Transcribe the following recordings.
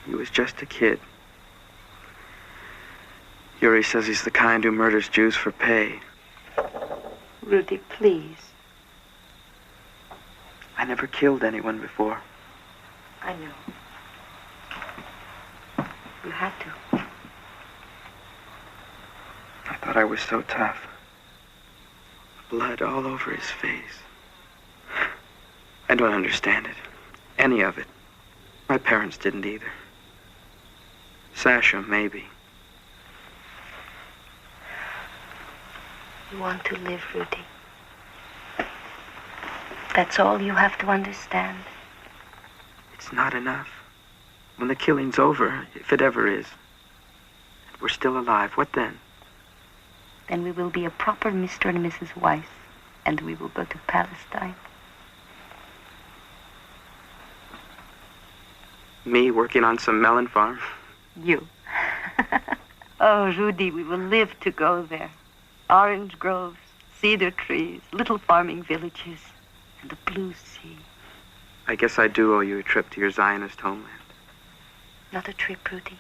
He was just a kid. Yuri says he's the kind who murders Jews for pay. Rudy, please. I never killed anyone before. I know. You had to. I thought I was so tough. Blood all over his face. I don't understand it. Any of it. My parents didn't either. Sasha, maybe. You want to live, Rudy. That's all you have to understand. It's not enough. When the killing's over, if it ever is, and we're still alive, what then? Then we will be a proper Mr. and Mrs. Weiss, and we will go to Palestine. Me working on some melon farm? You. Oh, Rudy, we will live to go there. Orange groves, cedar trees, little farming villages, and the blue sea. I guess I do owe you a trip to your Zionist homeland. Not a trip, Rudy.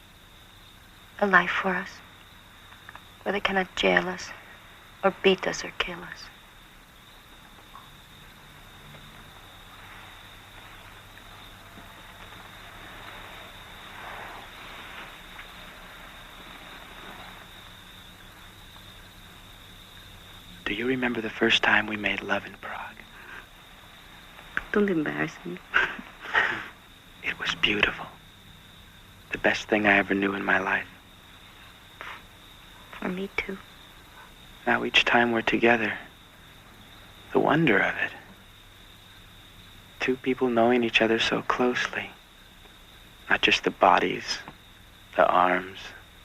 A life for us, where they cannot jail us, or beat us, or kill us. Do you remember the first time we made love in Prague? Don't embarrass me. It was beautiful. The best thing I ever knew in my life. For me, too. Now each time we're together, the wonder of it. Two people knowing each other so closely. Not just the bodies, the arms,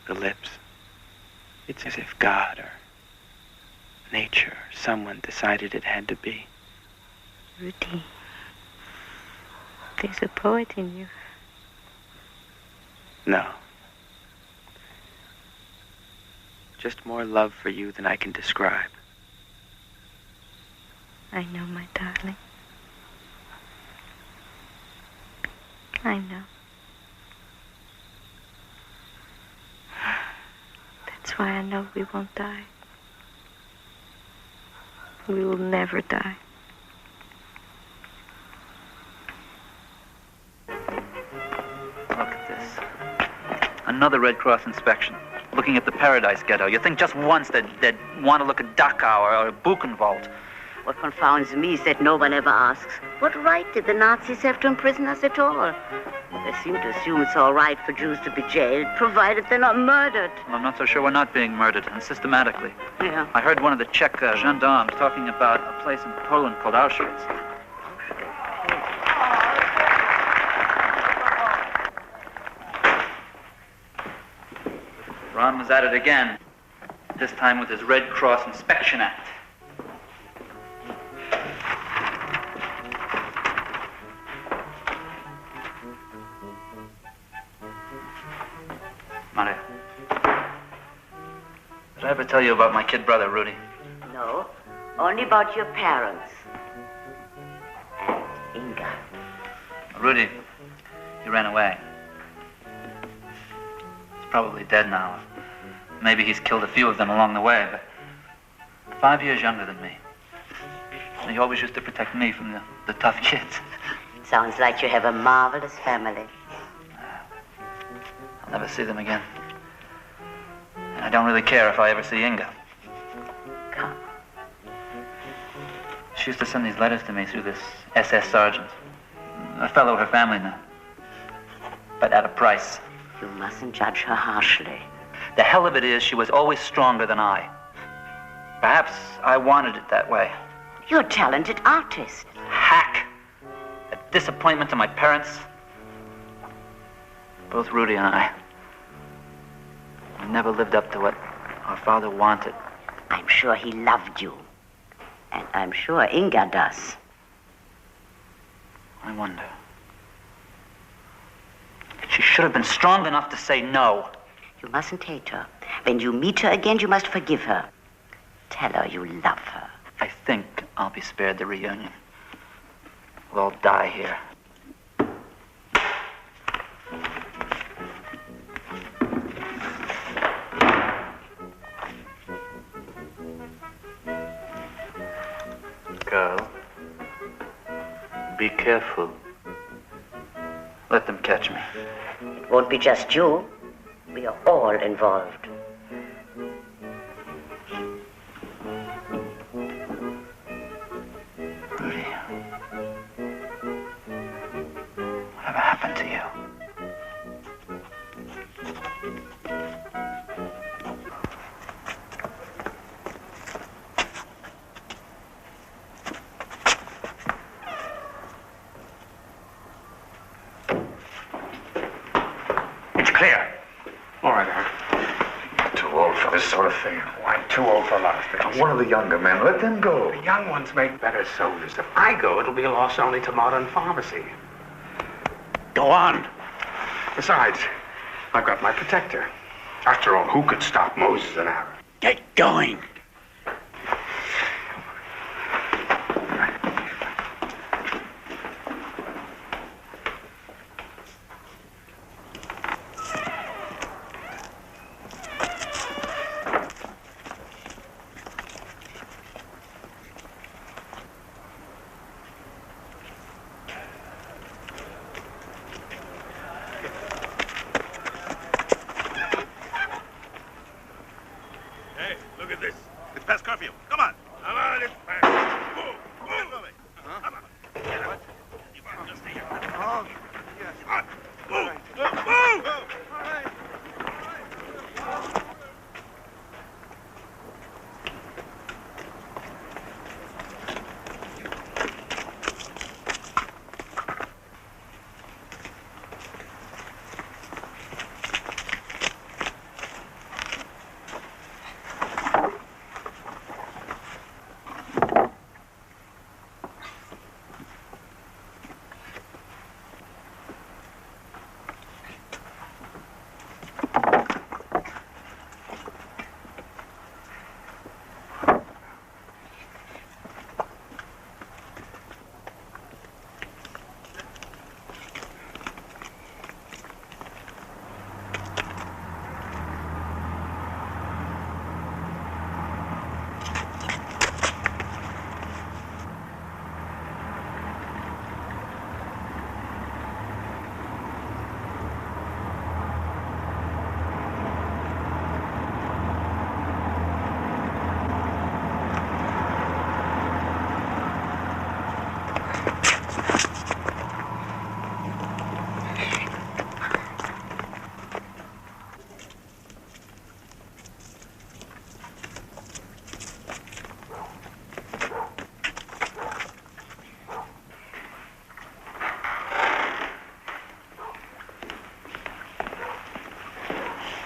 the lips. It's as if God or nature or someone decided it had to be. Rudy, there's a poet in you. No. Just more love for you than I can describe. I know, my darling. I know. That's why I know we won't die. We will never die. Look at this. Another Red Cross inspection. Looking at the Paradise Ghetto. You think just once they'd want to look at Dachau or Buchenwald. What confounds me is that no one ever asks, what right did the Nazis have to imprison us at all? They seem to assume it's all right for Jews to be jailed, provided they're not murdered. Well, I'm not so sure we're not being murdered, and systematically. Yeah. I heard one of the Czech gendarmes talking about a place in Poland called Auschwitz. Ron was at it again, this time with his Red Cross Inspection Act. Maria, did I ever tell you about my kid brother, Rudy? No, only about your parents. And Inga. Rudy, he ran away. He's probably dead now. Maybe he's killed a few of them along the way, but 5 years younger than me. And he always used to protect me from the tough kids. Sounds like you have a marvelous family. I'll never see them again. And I don't really care if I ever see Inga. Come. She used to send these letters to me through this SS sergeant. A fellow of her family now. But at a price. You mustn't judge her harshly. The hell of it is, she was always stronger than I. Perhaps I wanted it that way. You're a talented artist. Hack. A disappointment to my parents. Both Rudy and I. We never lived up to what our father wanted. I'm sure he loved you. And I'm sure Inga does. I wonder. She should have been strong enough to say no. You mustn't hate her. When you meet her again, you must forgive her. Tell her you love her. I think I'll be spared the reunion. We'll all die here. careful. Let them catch me. It won't be just you. We are all involved. Rudy, whatever happened to you? It's clear. All right, Aaron. Too old for this sort of thing. Why, too old for a lot of things. One of the younger men, let them go. The young ones make better soldiers. If I go, it'll be a loss only to modern pharmacy. Go on. Besides, I've got my protector. After all, who could stop Moses and Aaron? Get going.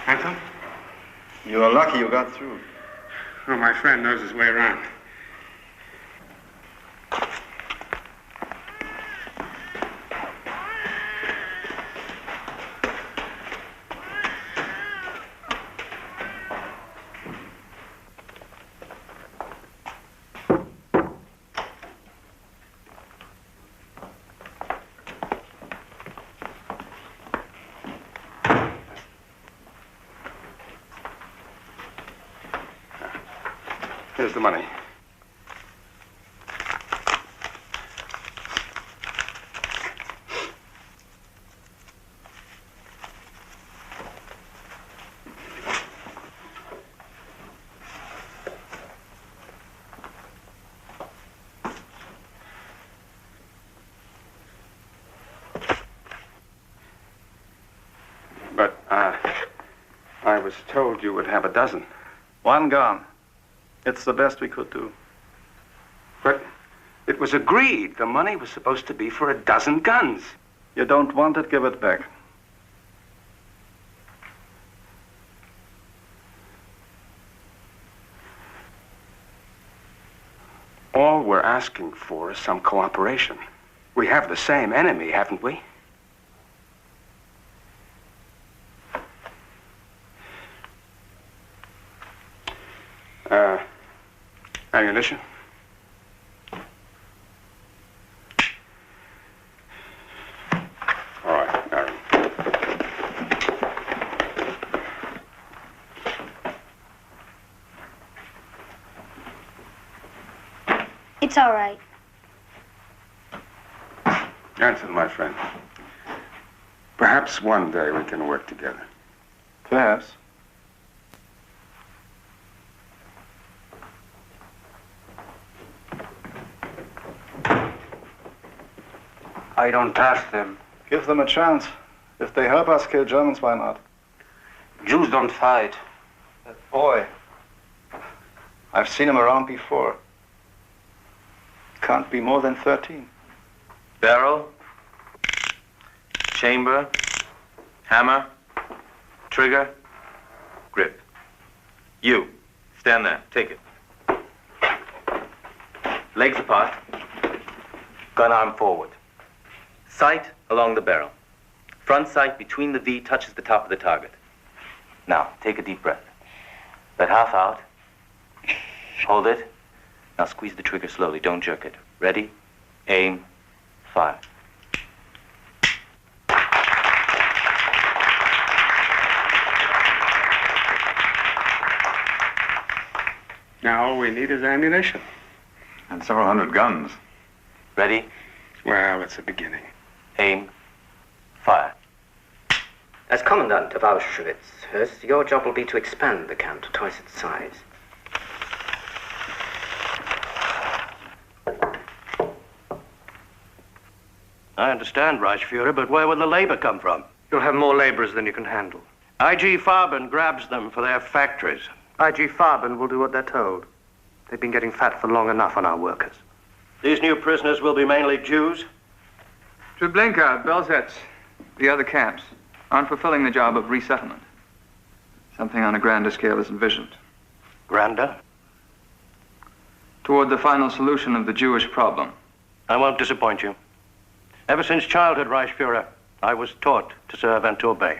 Anthem? You are lucky you got through. Oh, my friend knows his way around. Here's the money. But, I was told you would have a dozen. One gone. It's the best we could do. But it was agreed the money was supposed to be for a dozen guns. You don't want it, give it back. All we're asking for is some cooperation. We have the same enemy, haven't we? Ammunition? All right, Aaron. It's all right. Answer, my friend. Perhaps one day we can work together. Perhaps. I don't trust them. Give them a chance. If they help us kill Germans, why not? Jews don't fight. That boy. I've seen him around before. Can't be more than 13. Barrel, chamber, hammer, trigger, grip. You, stand there, take it. Legs apart, gun arm forward. Sight along the barrel. Front sight between the V touches the top of the target. Now, take a deep breath. Let half out. Hold it. Now squeeze the trigger slowly, don't jerk it. Ready, aim, fire. Now all we need is ammunition. And several hundred guns. Ready, Well, it's a beginning. aim, fire. As Commandant of Auschwitz, your job will be to expand the camp to twice its size. I understand, Reichsfuhrer, but where will the labor come from? You'll have more laborers than you can handle. IG Farben grabs them for their factories. IG Farben will do what they're told. They've been getting fat for long enough on our workers. These new prisoners will be mainly Jews. Treblinka, Belzec, the other camps aren't fulfilling the job of resettlement. Something on a grander scale is envisioned. Grander? Toward the final solution of the Jewish problem. I won't disappoint you. Ever since childhood, Reichsfuhrer, I was taught to serve and to obey.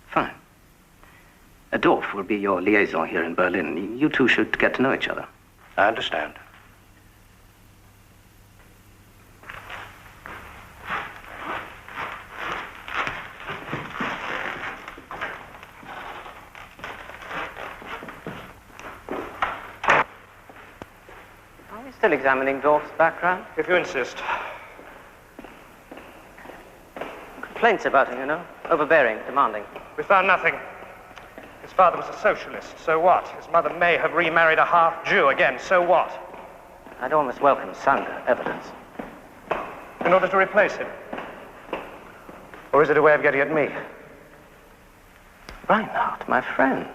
Fine. Adolf will be your liaison here in Berlin. You two should get to know each other. I understand. Are we still examining Dolph's background? If you insist. Complaints about him, you know. Overbearing, demanding. We found nothing. His father was a socialist, so what? His mother may have remarried a half-Jew again, so what? I'd almost welcome sounder evidence. In order to replace him? Or is it a way of getting at me? Reinhardt, my friend.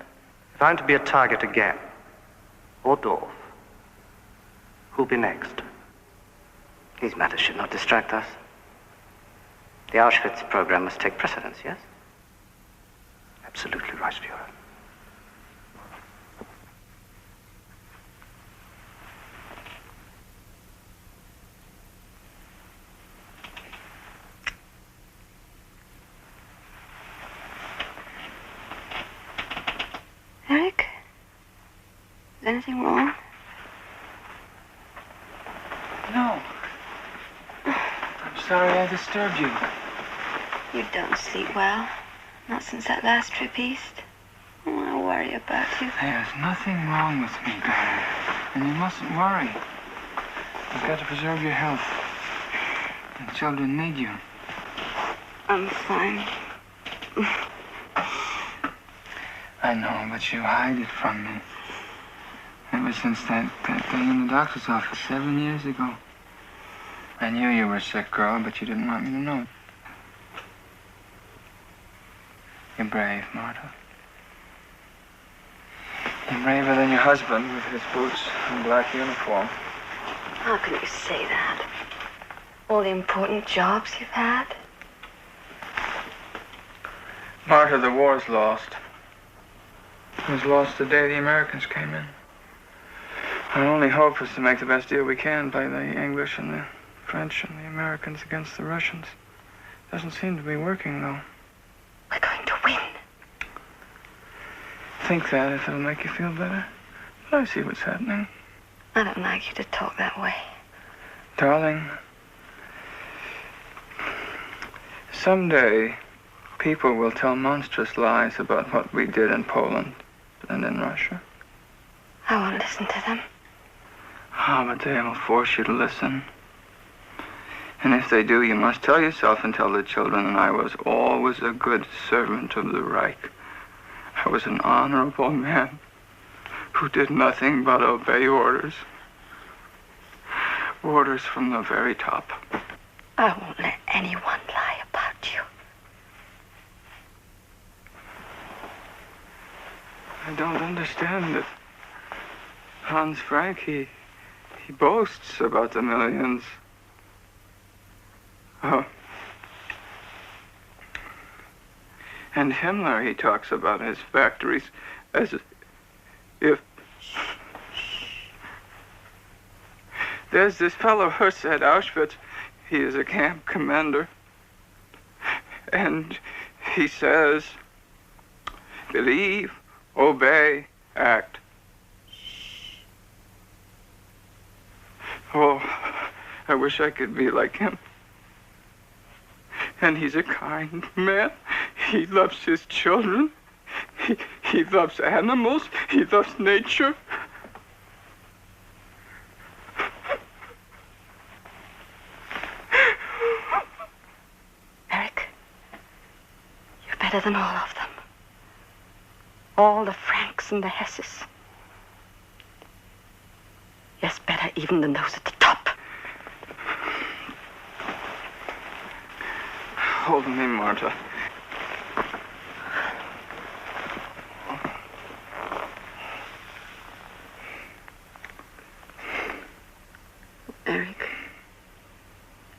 If I'm to be a target again, or Dolph, who'll be next? These matters should not distract us. The Auschwitz program must take precedence, yes? Absolutely, Reichsfuhrer. Eric? Is anything wrong? No. I'm sorry I disturbed you. You don't sleep well. Not since that last trip east. I want to worry about you. There's nothing wrong with me, darling. And you mustn't worry. You've got to preserve your health. The children need you. I'm fine. I know, but you hide it from me. Ever since that day in the doctor's office 7 years ago. I knew you were a sick girl, but you didn't want me to know. You're brave, Marta. You're braver than your husband with his boots and black uniform. How can you say that? All the important jobs you've had? Marta, the war's lost. It was lost the day the Americans came in. Our only hope is to make the best deal we can, play the English and the French and the Americans against the Russians. Doesn't seem to be working, though. We're going to win. Think that if it'll make you feel better. But I see what's happening. I don't like you to talk that way. Darling, someday people will tell monstrous lies about what we did in Poland and in Russia. I won't listen to them. Oh, but they will force you to listen. And if they do, you must tell yourself and tell the children that I was always a good servant of the Reich. I was an honorable man who did nothing but obey orders. Orders from the very top. I won't let anyone lie about you. I don't understand it. Hans Frank, he boasts about the millions. Oh. And Himmler, he talks about his factories as if... There's this fellow Hus at Auschwitz. He is a camp commander. And he says, believe, obey, act. Oh, I wish I could be like him. And he's a kind man. He loves his children. He loves animals. He loves nature. Eric, you're better than all of them. All the Franks and the Hesses. Yes, better even than those at the top. Hold me, Marta. Eric,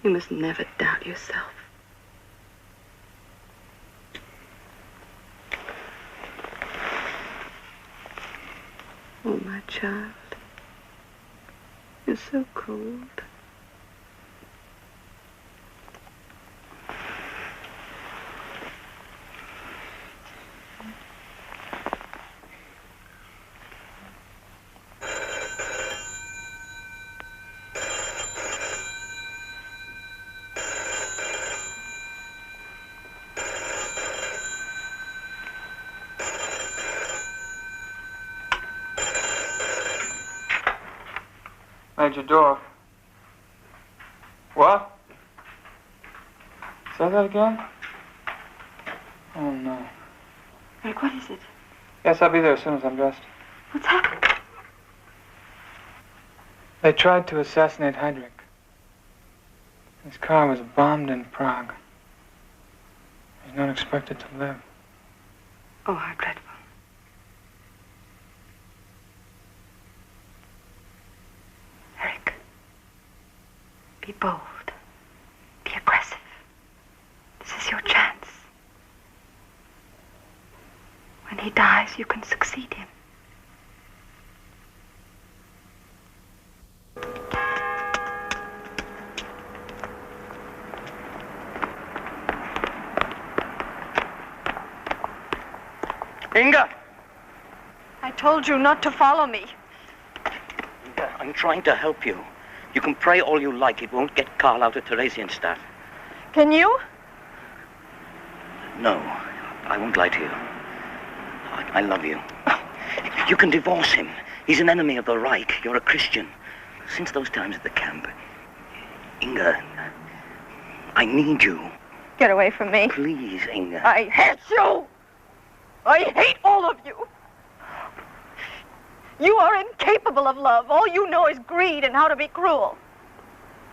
you must never doubt yourself. Oh, my child, you're so cold. Major Dorf. What? Say that again? Oh, no. Eric, what is it? Yes, I'll be there as soon as I'm dressed. What's happened? They tried to assassinate Heydrich. His car was bombed in Prague. He's not expected to live. Oh, how dreadful. Eric, be bold. Be aggressive. This is your chance. When he dies, you can succeed him. Inga! I told you not to follow me. Inga, I'm trying to help you. You can pray all you like. It won't get Karl out of Theresienstadt. Can you? No, I won't lie to you. I love you. You can divorce him. He's an enemy of the Reich. You're a Christian. Since those times at the camp, Inga, I need you. Get away from me. Please, Inga. I hate you! I hate all of you! You are incapable of love. All you know is greed and how to be cruel.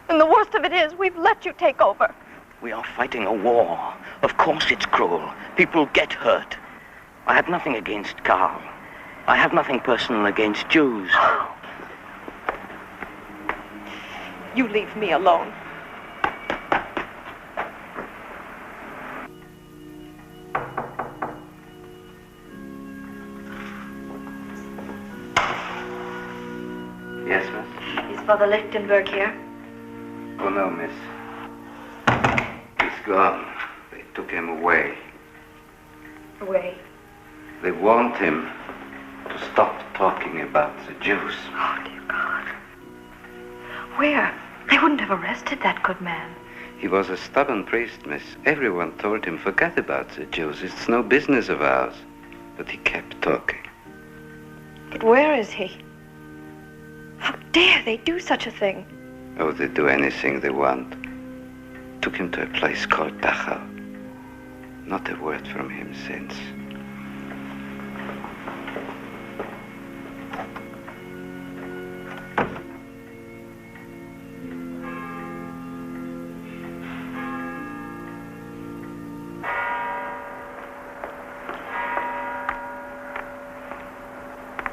And the worst of it is, we've let you take over. We are fighting a war. Of course it's cruel. People get hurt. I have nothing against Karl. I have nothing personal against Jews. You leave me alone. Yes, miss? Is Father Lichtenberg here? Oh, no, miss. He's gone. They took him away. Away? They want him to stop talking about the Jews. Oh, dear God. Where? They wouldn't have arrested that good man. He was a stubborn priest, miss. Everyone told him, forget about the Jews. It's no business of ours. But he kept talking. But where is he? How dare they do such a thing? Oh, they do anything they want. took him to a place called Dachau. Not a word from him since.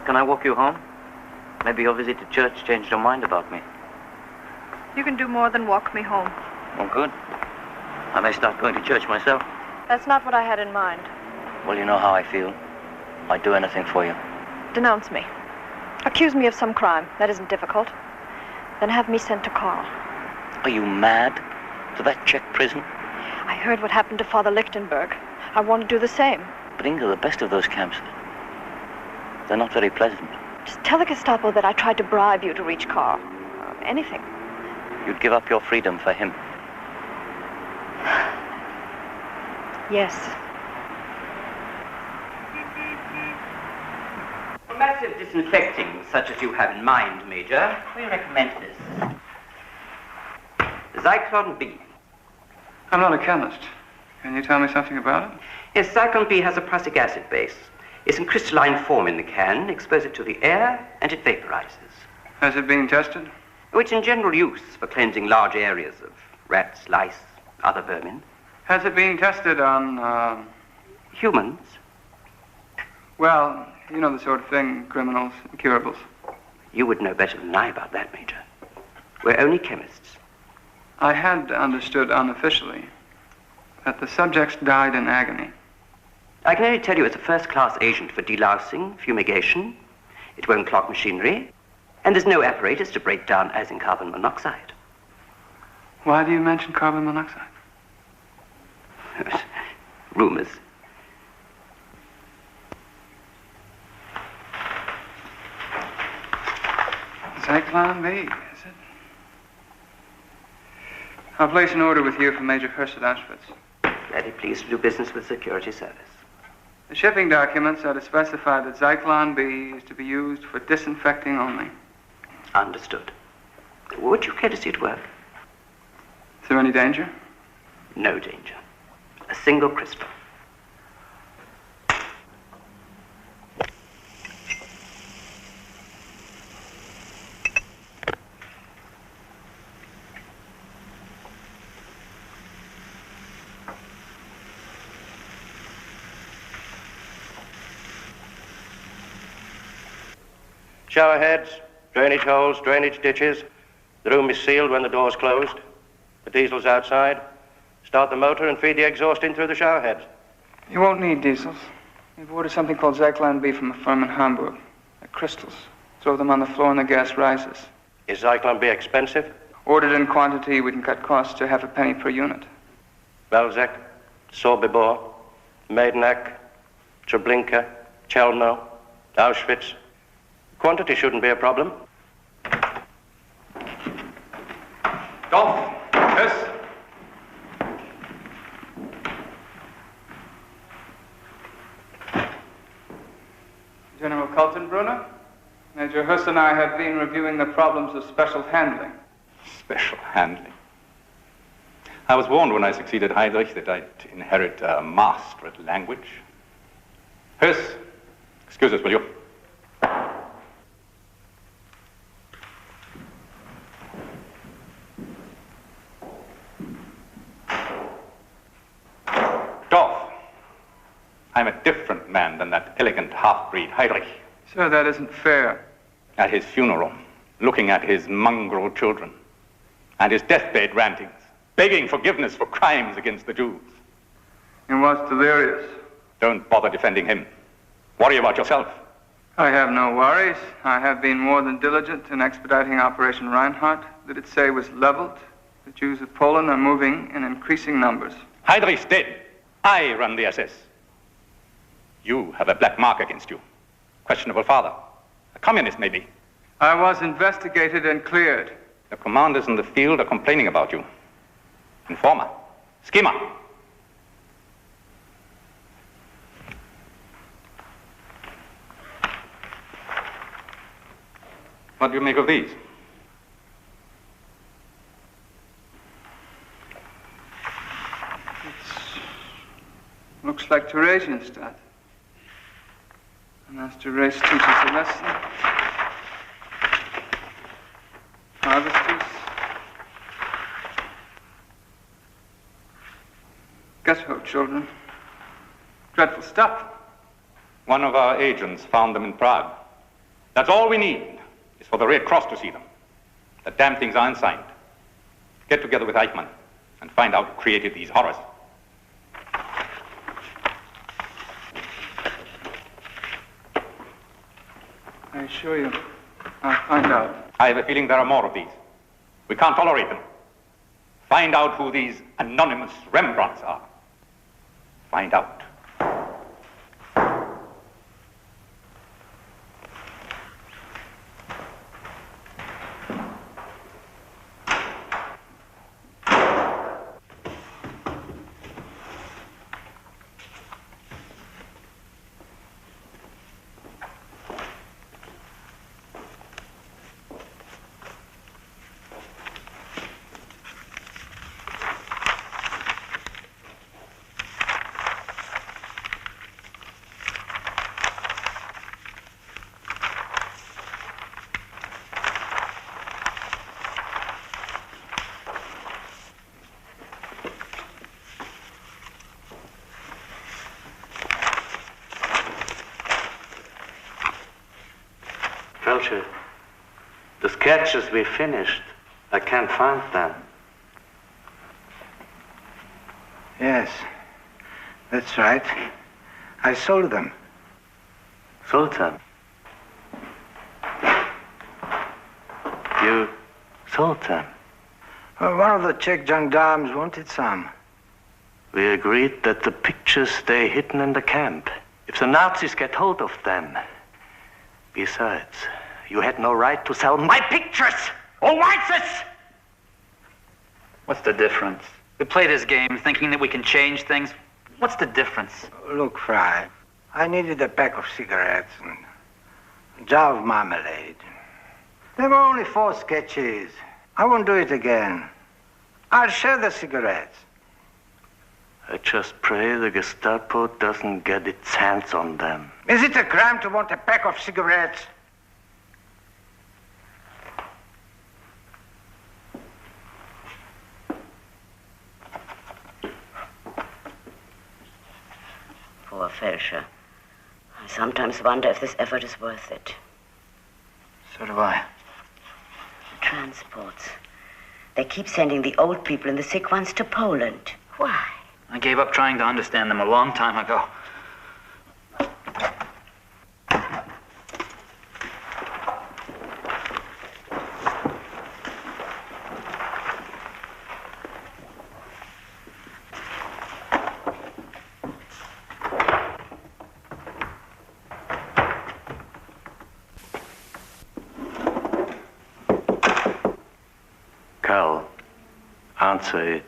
Can I walk you home? Maybe your visit to church changed your mind about me. You can do more than walk me home. Oh, good. I may start going to church myself. That's not what I had in mind. Well, you know how I feel. I'd do anything for you. Denounce me. Accuse me of some crime. That isn't difficult. Then have me sent to Carl. Are you mad? To that Czech prison? I heard what happened to Father Lichtenberg. I want to do the same. But Inga, the best of those camps, they're not very pleasant. Just tell the Gestapo that I tried to bribe you to reach Carl. Anything. You'd give up your freedom for him. Yes. For massive disinfecting, such as you have in mind, Major, we recommend this. Zyklon B. I'm not a chemist. Can you tell me something about it? Yes, Zyklon B has a prussic acid base. It's in crystalline form in the can. Expose it to the air, and it vaporizes. Has it been tested? Oh, it's in general use for cleansing large areas of rats, lice, other vermin. Has it been tested on, humans? Well, you know the sort of thing, criminals, incurables. You would know better than I about that, Major. We're only chemists. I had understood unofficially that the subjects died in agony. I can only tell you it's a first-class agent for delousing, fumigation. It won't clog machinery. And there's no apparatus to break down as in carbon monoxide. Why do you mention carbon monoxide? Rumors. Zyklon B, is it? I'll place an order with you for Major Hurst at Auschwitz. Very pleased to do business with security service. The shipping documents are to specify that Zyklon B is to be used for disinfecting only. Understood. Would you care to see it work? Is there any danger? No danger. A single crystal. Shower heads, drainage holes, drainage ditches. The room is sealed when the door's closed. The diesel's outside. Start the motor and feed the exhaust in through the shower heads. You won't need diesels. We've ordered something called Zyklon B from a firm in Hamburg. They're crystals. Throw them on the floor and the gas rises. Is Zyklon B expensive? Ordered in quantity, we can cut costs to half a penny per unit. Belzec, Sobibor, Maidenac, Treblinka, Chelmno, Auschwitz. Quantity shouldn't be a problem. Dolph, yes? General Kaltenbrunner, Major Hurst and I have been reviewing the problems of special handling. Special handling? I was warned when I succeeded Heinrich that I'd inherit a master at language. Hurst, excuse us, will you? Dorf, I'm a different man than that elegant half-breed Heinrich. Sir, that isn't fair. At his funeral, looking at his mongrel children, and his deathbed rantings, begging forgiveness for crimes against the Jews. He was delirious. Don't bother defending him. Worry about yourself. I have no worries. I have been more than diligent in expediting Operation Reinhardt. Did it say was leveled? The Jews of Poland are moving in increasing numbers. Heinrich's dead. I run the SS. You have a black mark against you. Questionable father. A communist, maybe. I was investigated and cleared. The commanders in the field are complaining about you. Informer. Schemer. What do you make of these? Looks like Theresienstadt. And as Therese teaches a lesson, harvesters, ghetto children. Dreadful stuff. One of our agents found them in Prague. That's all we need, is for the Red Cross to see them. The damn things are unsigned. Get together with Eichmann and find out who created these horrors. I assure you, I'll find out. I have a feeling there are more of these. We can't tolerate them. Find out who these anonymous Rembrandts are. Find out. Felcher, the sketches we finished, I can't find them. Yes, that's right. I sold them. Sold them? You sold them? Well, one of the Czech gendarmes wanted some. We agreed that the pictures stay hidden in the camp. If the Nazis get hold of them. Besides, you had no right to sell my pictures! Oh, what's this? What's the difference? We play this game thinking that we can change things. What's the difference? Look, Fry, I needed a pack of cigarettes and a jar of marmalade. There were only 4 sketches. I won't do it again. I'll share the cigarettes. I just pray the Gestapo doesn't get its hands on them. Is it a crime to want a pack of cigarettes? Poor Felcher. I sometimes wonder if this effort is worth it. So do I. Transports. They keep sending the old people and the sick ones to Poland. Why? I gave up trying to understand them a long time ago. Carl, answer it.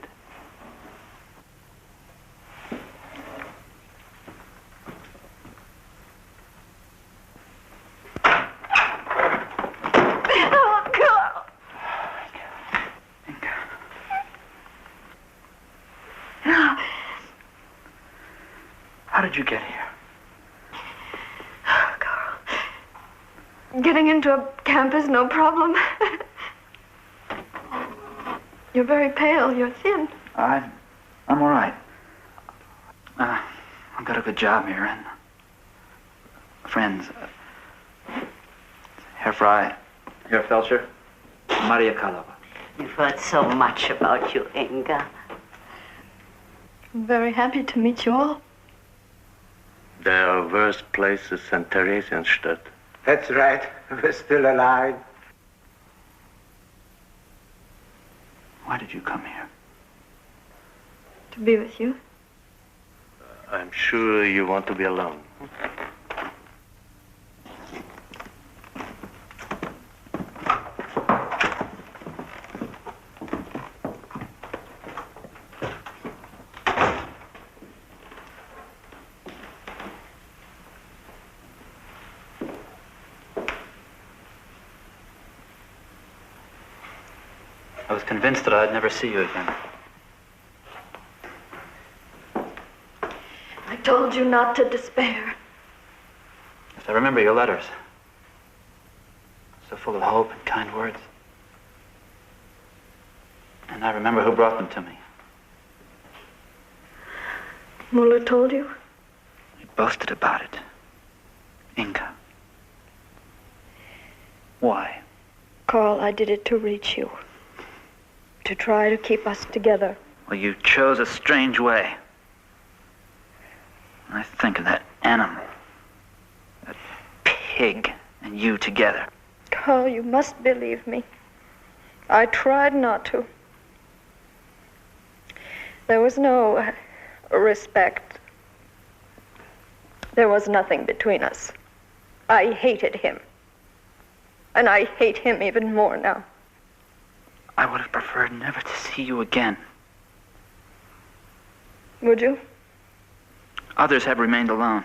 How did you get here? Carl, getting into a camp is no problem. You're very pale. You're thin. I'm all right. I've got a good job here and friends. Herr Fry, Herr Felcher, Maria Kalova. We've heard so much about you, Inga. I'm very happy to meet you all. There are worse places than Theresienstadt. That's right. We're still alive. Why did you come here? To be with you. I'm sure you want to be alone. I was convinced that I'd never see you again. I told you not to despair. Yes, I remember your letters. So full of hope and kind words. And I remember who brought them to me. Muller told you? He boasted about it. Inga. Why? Carl, I did it to reach you. To try to keep us together. Well, you chose a strange way. I think of that animal. That pig and you together. Carl, you must believe me. I tried not to. There was no respect. There was nothing between us. I hated him. And I hate him even more now. I would have preferred never to see you again. Would you? Others have remained alone.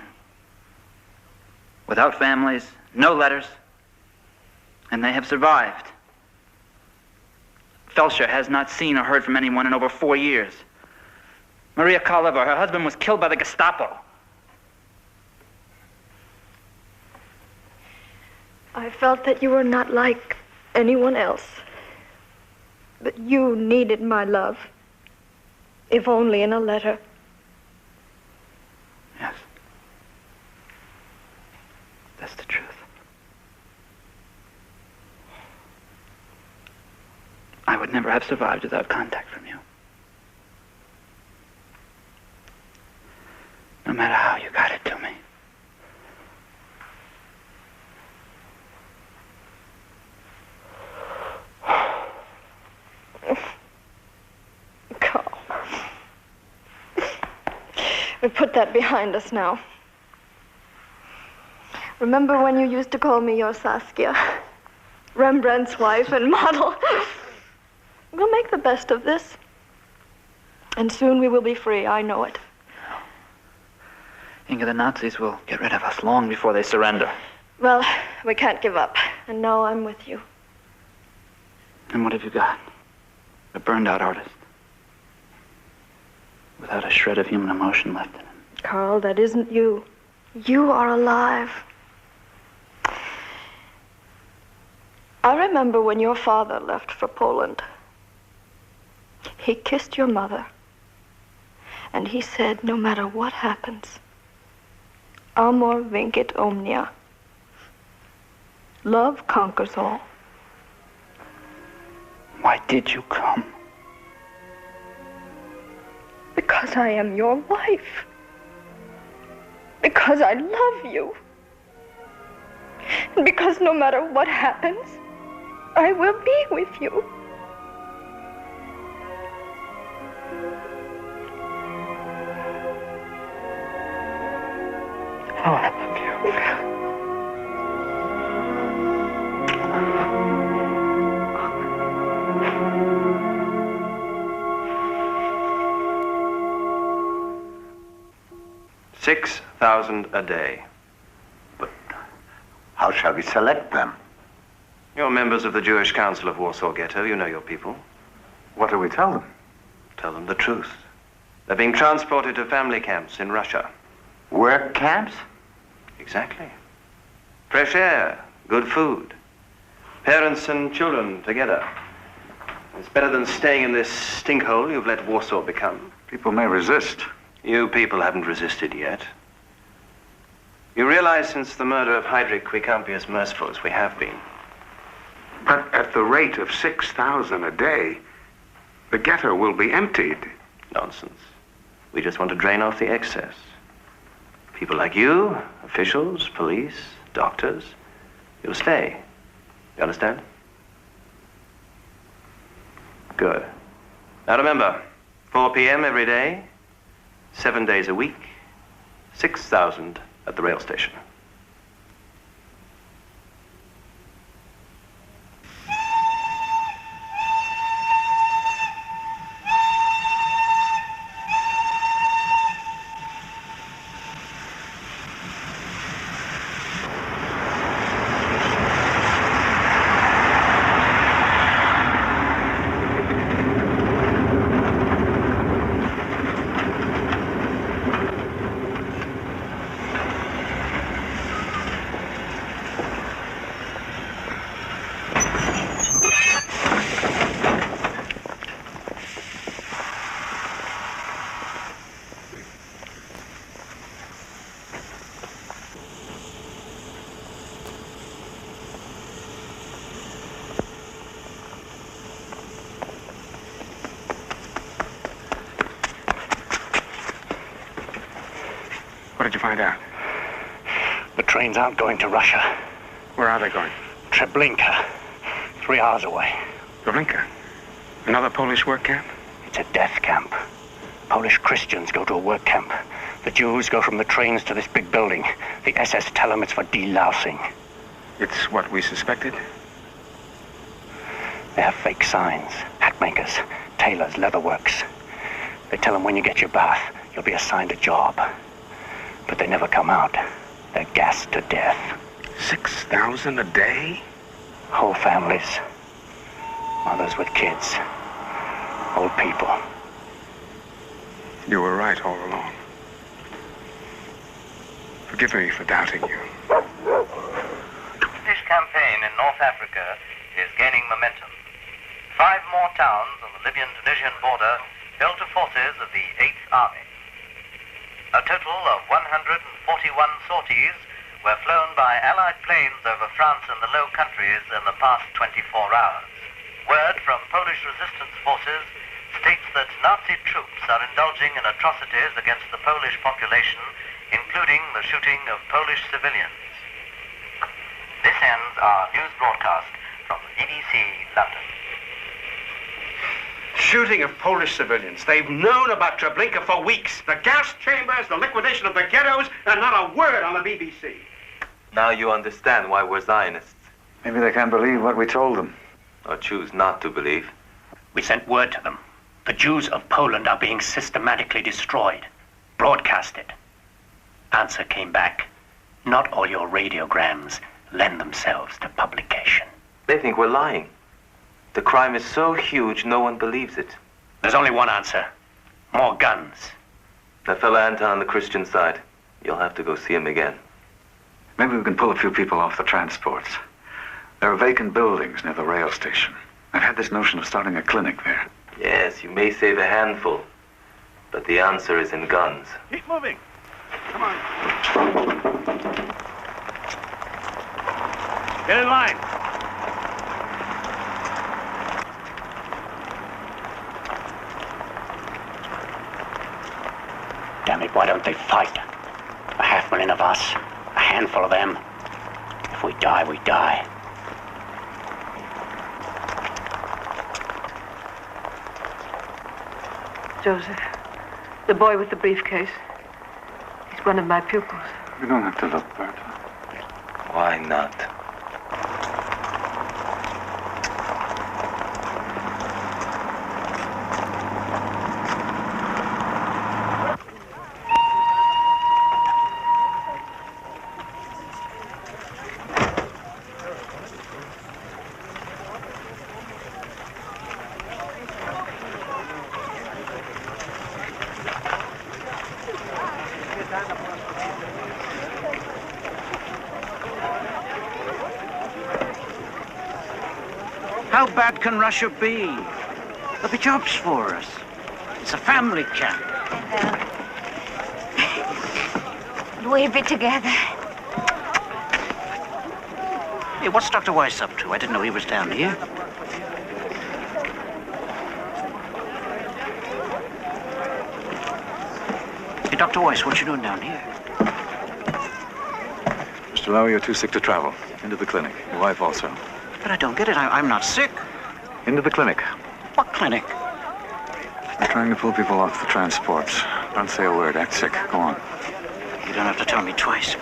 Without families, no letters. And they have survived. Felscher has not seen or heard from anyone in over 4 years. Maria Karlova, her husband was killed by the Gestapo. I felt that you were not like anyone else. But you needed my love. If only in a letter. Yes. That's the truth. I would never have survived without contact from you. No matter how you got it to me. Carl. We put that behind us now. Remember when you used to call me your Saskia? Rembrandt's wife and model. We'll make the best of this. And soon we will be free, I know it. Inga, the Nazis will get rid of us long before they surrender. Well, we can't give up. And now I'm with you. And what have you got? A burned-out artist. Without a shred of human emotion left in him. Carl, that isn't you. You are alive. I remember when your father left for Poland. He kissed your mother. And he said, no matter what happens, amor vincit omnia. Love conquers all. Why did you come? Because I am your wife. Because I love you. And because no matter what happens, I will be with you. Oh, I love you. 6,000 a day. But how shall we select them? You're members of the Jewish Council of Warsaw Ghetto. You know your people. What do we tell them? Tell them the truth. They're being transported to family camps in Russia. Work camps? Exactly. Fresh air, good food. Parents and children together. It's better than staying in this stinkhole you've let Warsaw become. People may resist. You people haven't resisted yet. You realize since the murder of Heydrich, we can't be as merciful as we have been. But at the rate of 6,000 a day, the ghetto will be emptied. Nonsense. We just want to drain off the excess. People like you, officials, police, doctors, you'll stay. You understand? Good. Now remember, 4 p.m. every day, 7 days a week, 6,000 at the rail station. What did you find out? The trains aren't going to Russia. Where are they going? Treblinka. 3 hours away. Treblinka? Another Polish work camp? It's a death camp. Polish Christians go to a work camp. The Jews go from the trains to this big building. The SS tell them it's for delousing. It's what we suspected? They have fake signs. Hat makers, tailors, leatherworks. They tell them when you get your bath, you'll be assigned a job. But they never come out. They're gassed to death. 6,000 a day? Whole families. Mothers with kids. Old people. You were right all along. Forgive me for doubting you. British campaign in North Africa is gaining momentum. 5 more towns on the Libyan-Tunisian border fell to forces of the 8th Army. A total of 141 sorties were flown by Allied planes over France and the Low Countries in the past 24 hours. Word from Polish resistance forces states that Nazi troops are indulging in atrocities against the Polish population, including the shooting of Polish civilians. This ends our news broadcast from BBC London. Shooting of Polish civilians. They've known about Treblinka for weeks. The gas chambers, the liquidation of the ghettos, and not a word on the BBC. Now you understand why we're Zionists. Maybe they can't believe what we told them. Or choose not to believe. We sent word to them. The Jews of Poland are being systematically destroyed. Broadcasted. Answer came back. Not all your radiograms lend themselves to publication. They think we're lying. The crime is so huge, no one believes it. There's only one answer. More guns. That fella Anton on the Christian side. You'll have to go see him again. Maybe we can pull a few people off the transports. There are vacant buildings near the rail station. I've had this notion of starting a clinic there. Yes, you may save a handful, but the answer is in guns. Keep moving. Come on. Get in line. Damn it, why don't they fight? 500,000 of us, a handful of them. If we die, we die. Joseph, the boy with the briefcase. He's one of my pupils. You don't have to look, Bert. Why not? How bad can Russia be? There'll be jobs for us. It's a family camp. We'll be together. Hey, what's Dr. Weiss up to? I didn't know he was down here. Hey, Dr. Weiss, what you doing down here? Mr. Lowe, you're too sick to travel. Into the clinic. Your wife also. But I don't get it. I'm not sick. Into the clinic. What clinic? We're trying to pull people off the transports. Don't say a word. Act sick. Go on. You don't have to tell me twice.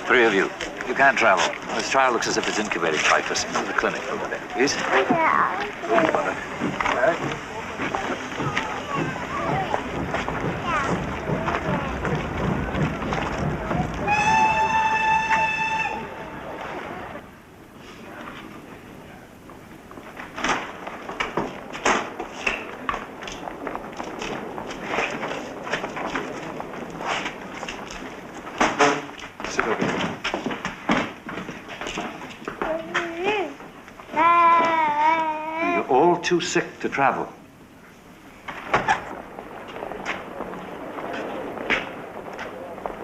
Three of you. You can't travel. This trial looks as if it's incubating typhus. Into the clinic over there, please. Yeah. too sick to travel.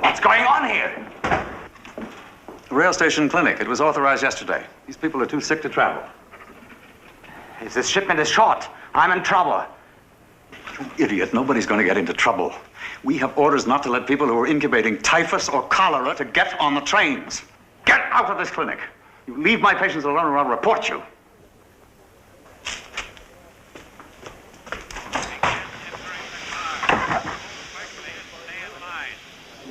What's going on here? The rail station clinic. It was authorized yesterday. These people are too sick to travel. This shipment is short. I'm in trouble. You idiot. Nobody's going to get into trouble. We have orders not to let people who are incubating typhus or cholera to get on the trains. Get out of this clinic. You leave my patients alone or I'll report you.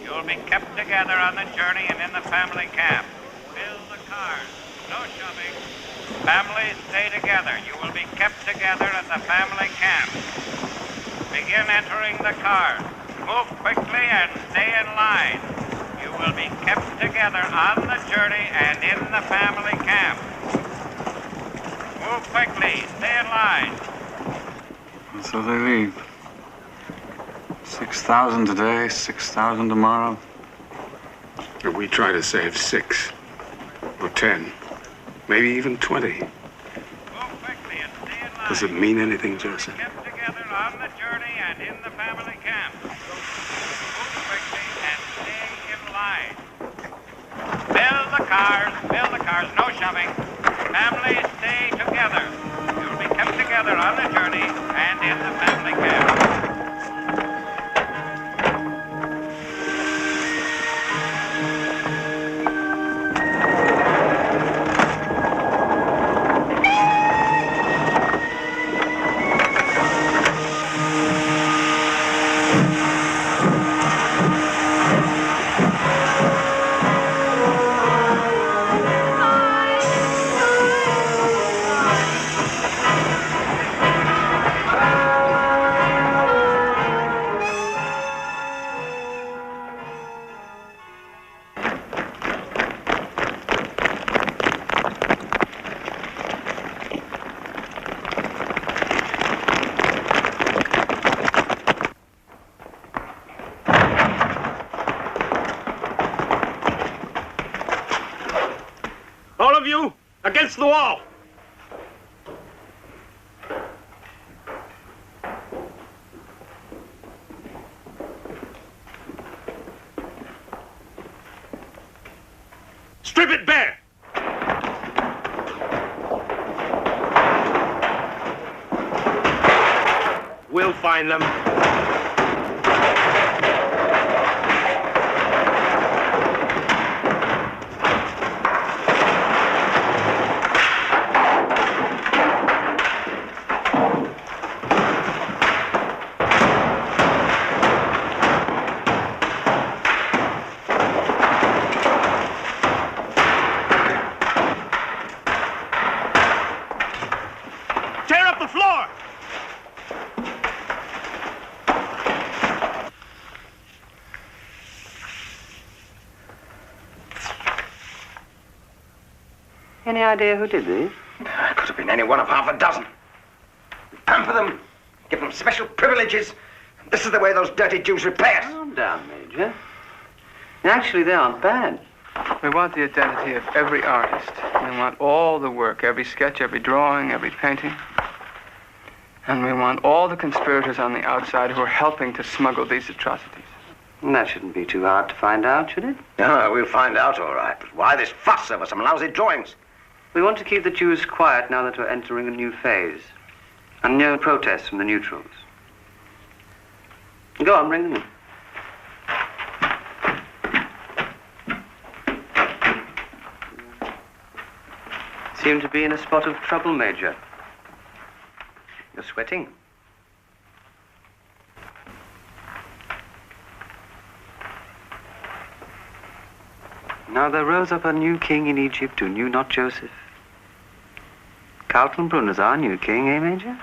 You'll be kept together on the journey and in the family camp. Fill the cars. No shoving. Families stay together. You will be kept together at the family camp. Begin entering the cars. Move quickly and stay in line. You will be kept together on the journey and in the family camp. Move quickly. Stay in line. And so they leave. 6,000 today, 6,000 tomorrow. If we try to save 6 or 10, maybe even 20. Does it mean anything, Joseph? Kept together on the journey and in the family camp. Move quickly and stay in line. Fill the cars, no shoving. Families stay together. You'll be kept together on the journey and in the family camp. All of you, against the wall. Strip it bare. We'll find them. Any idea who did these? It could have been any one of half a dozen. We pamper them, give them special privileges. This is the way those dirty Jews repay us. Calm down, Major. Actually, they aren't bad. We want the identity of every artist. We want all the work, every sketch, every drawing, every painting. And we want all the conspirators on the outside who are helping to smuggle these atrocities. And that shouldn't be too hard to find out, should it? No, we'll find out all right. But why this fuss over some lousy drawings? We want to keep the Jews quiet now that we're entering a new phase. And no protests from the neutrals. Go on, bring them in. Seem to be in a spot of trouble, Major. You're sweating. Now there rose up a new king in Egypt who knew not Joseph. Kaltenbrunner's our new king, eh, Major?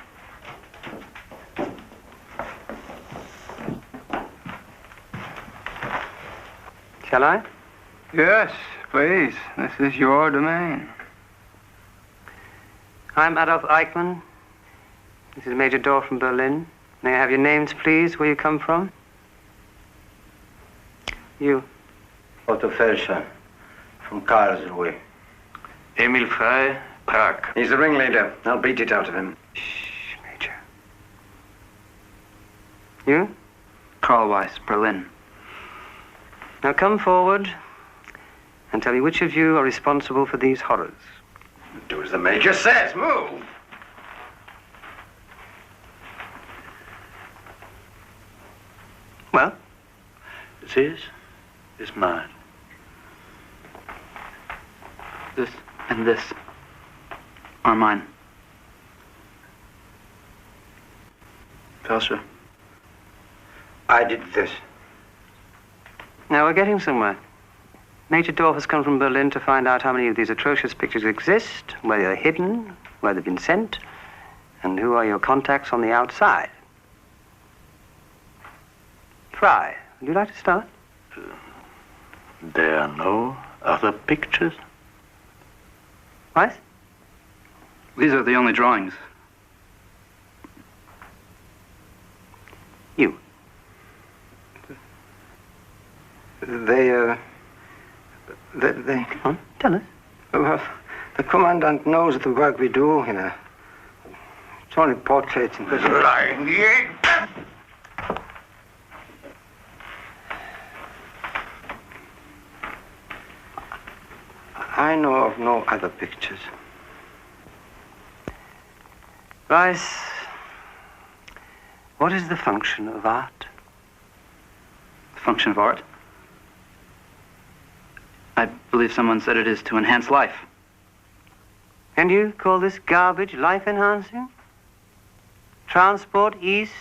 Shall I? Yes, please. This is your domain. I'm Adolf Eichmann. This is Major Dorr from Berlin. May I have your names, please, where you come from? You. Otto Felscher, from Karlsruhe. Emil Frey, Prague. He's the ringleader. I'll beat it out of him. Shh, Major. You? Karl Weiss, Berlin. Now come forward and tell me which of you are responsible for these horrors. Do as the Major says. Move! Well, this is mine. This and this are mine. Felsher. I did this. Now we're getting somewhere. Major Dorf has come from Berlin to find out how many of these atrocious pictures exist, where they're hidden, where they've been sent, and who are your contacts on the outside. Fry, would you like to start? There are no other pictures? What? These are the only drawings. You. They Come on, tell us. The commandant knows the work we do here. It's only portraits and... Lying. I know of no other pictures. Rice, what is the function of art? The function of art? I believe someone said it is to enhance life. And you call this garbage life-enhancing? Transport east,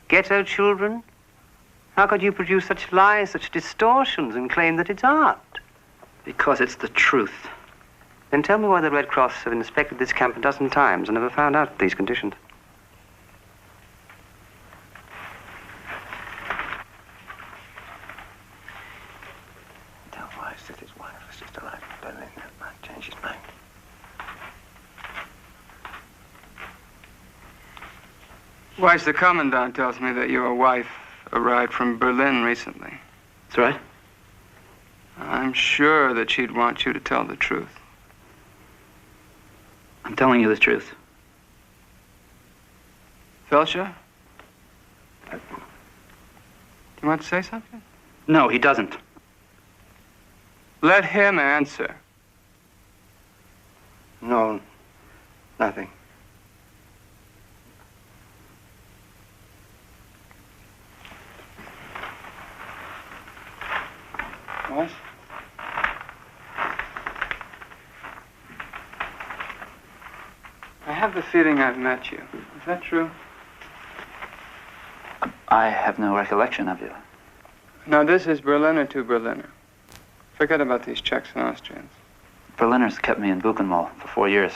ghetto children? How could you produce such lies, such distortions, and claim that it's art? Because it's the truth. Then tell me why the Red Cross have inspected this camp a dozen times and never found out these conditions. Tell Weiss that his wife has just arrived in Berlin. That might change his mind. Weiss, the commandant tells me that your wife arrived from Berlin recently. That's right. I'm sure that she'd want you to tell the truth. I'm telling you the truth. Felsher? Do you want to say something? No, he doesn't. Let him answer. No, nothing. What? I have the feeling I've met you. Is that true? I have no recollection of you. Now, this is Berliner to Berliner. Forget about these Czechs and Austrians. Berliners kept me in Buchenwald for 4 years.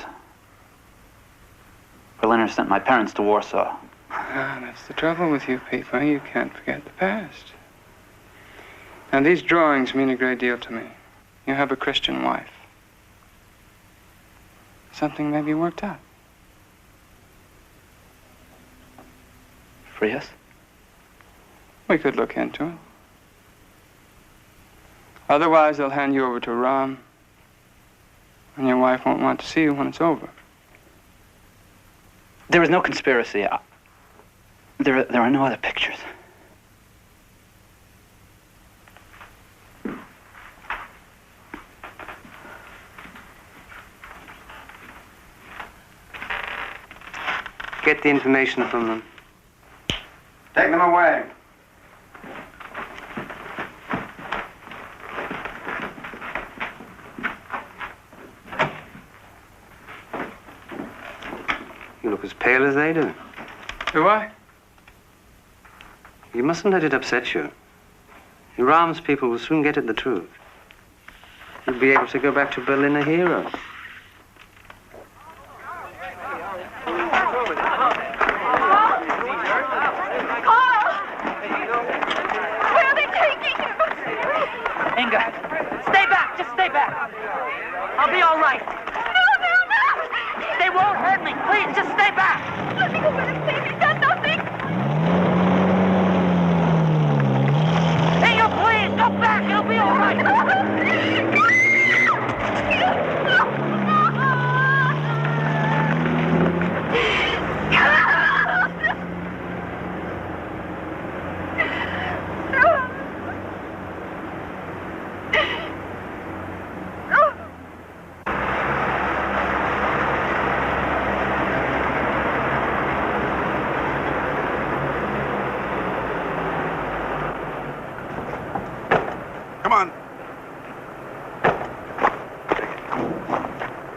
Berliners sent my parents to Warsaw. Ah, that's the trouble with you people. You can't forget the past. Now, these drawings mean a great deal to me. You have a Christian wife. Something may be worked out. Free us? We could look into it. Otherwise, they'll hand you over to Ram, and your wife won't want to see you when it's over. There is no conspiracy. There are no other pictures. Get the information from them. Take them away. You look as pale as they do. Do I? You mustn't let it upset you. Ram's people will soon get at the truth. You'll be able to go back to Berlin a hero. I'll be all right. No! They won't hurt me. Please, just stay back. Let me go with him, please. He's done nothing. Hey, you please, go back. You'll be all right.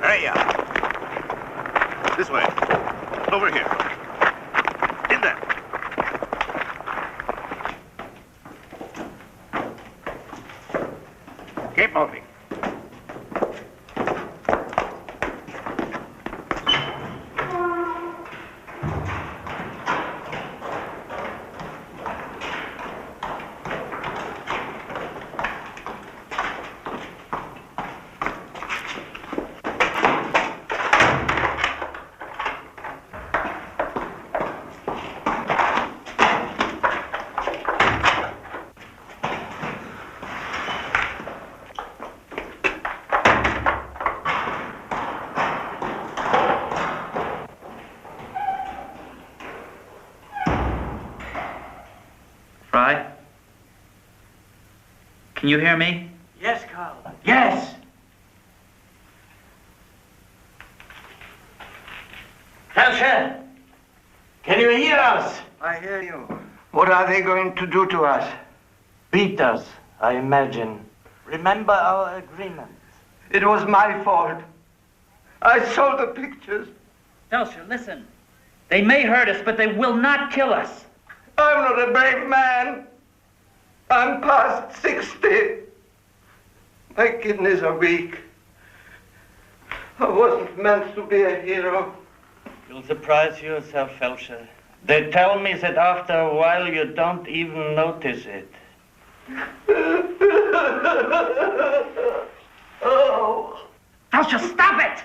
Hey, this way. Over here. In there. Keep moving. Can you hear me? Yes, Carl. Yes. Felsher, can you hear us? I hear you. What are they going to do to us? Beat us, I imagine. Remember our agreement. It was my fault. I sold the pictures. Felsher, listen. They may hurt us, but they will not kill us. I'm not a brave man. I'm past 60. My kidneys are weak. I wasn't meant to be a hero. You'll surprise yourself, Felsher. They tell me that after a while you don't even notice it. Oh. Felsher, stop it!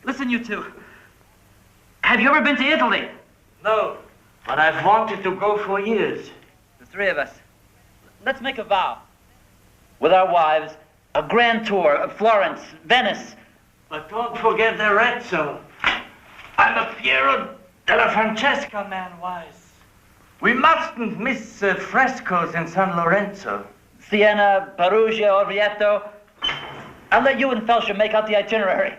Listen, you two. Have you ever been to Italy? No, but I've wanted to go for years. The three of us. Let's make a vow. With our wives, a grand tour of Florence, Venice. But don't forget Arezzo. I'm a Piero della Francesca man, Wise. We mustn't miss frescoes in San Lorenzo. Siena, Perugia, Orvieto. I'll let you and Felsher make out the itinerary.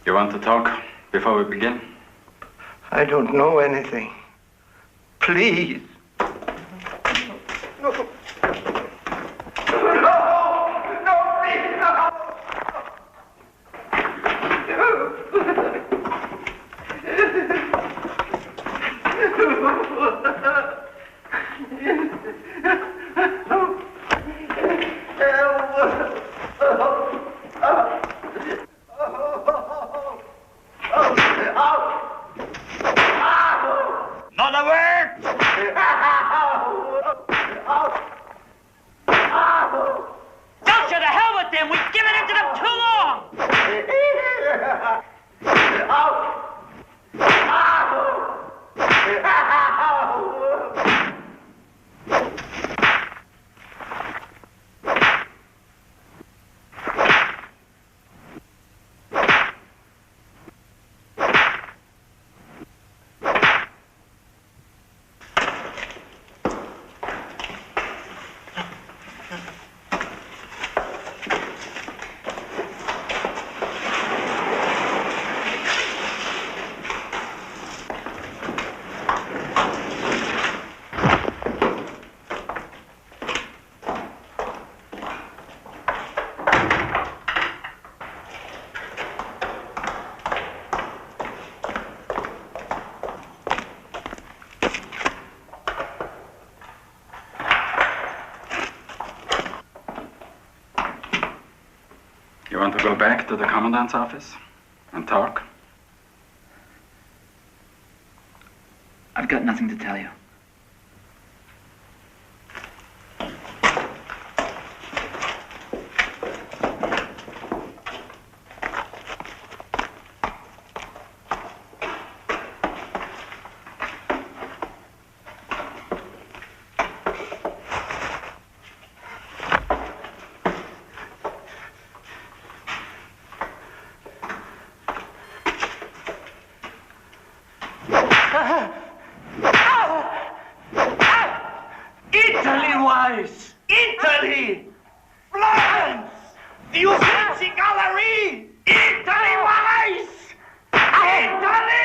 You want to talk before we begin? I don't know anything. Please. No. Not a word! Felsher, to hell with them! We've given in to them too long! You want to go back to the commandant's office and talk? I've got nothing to tell you. Die Uffizi Galerie! Italy Mais! Italy!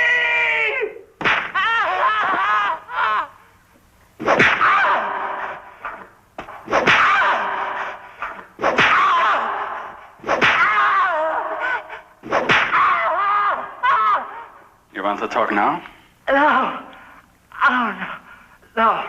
You want to talk now? No. Oh, no. No.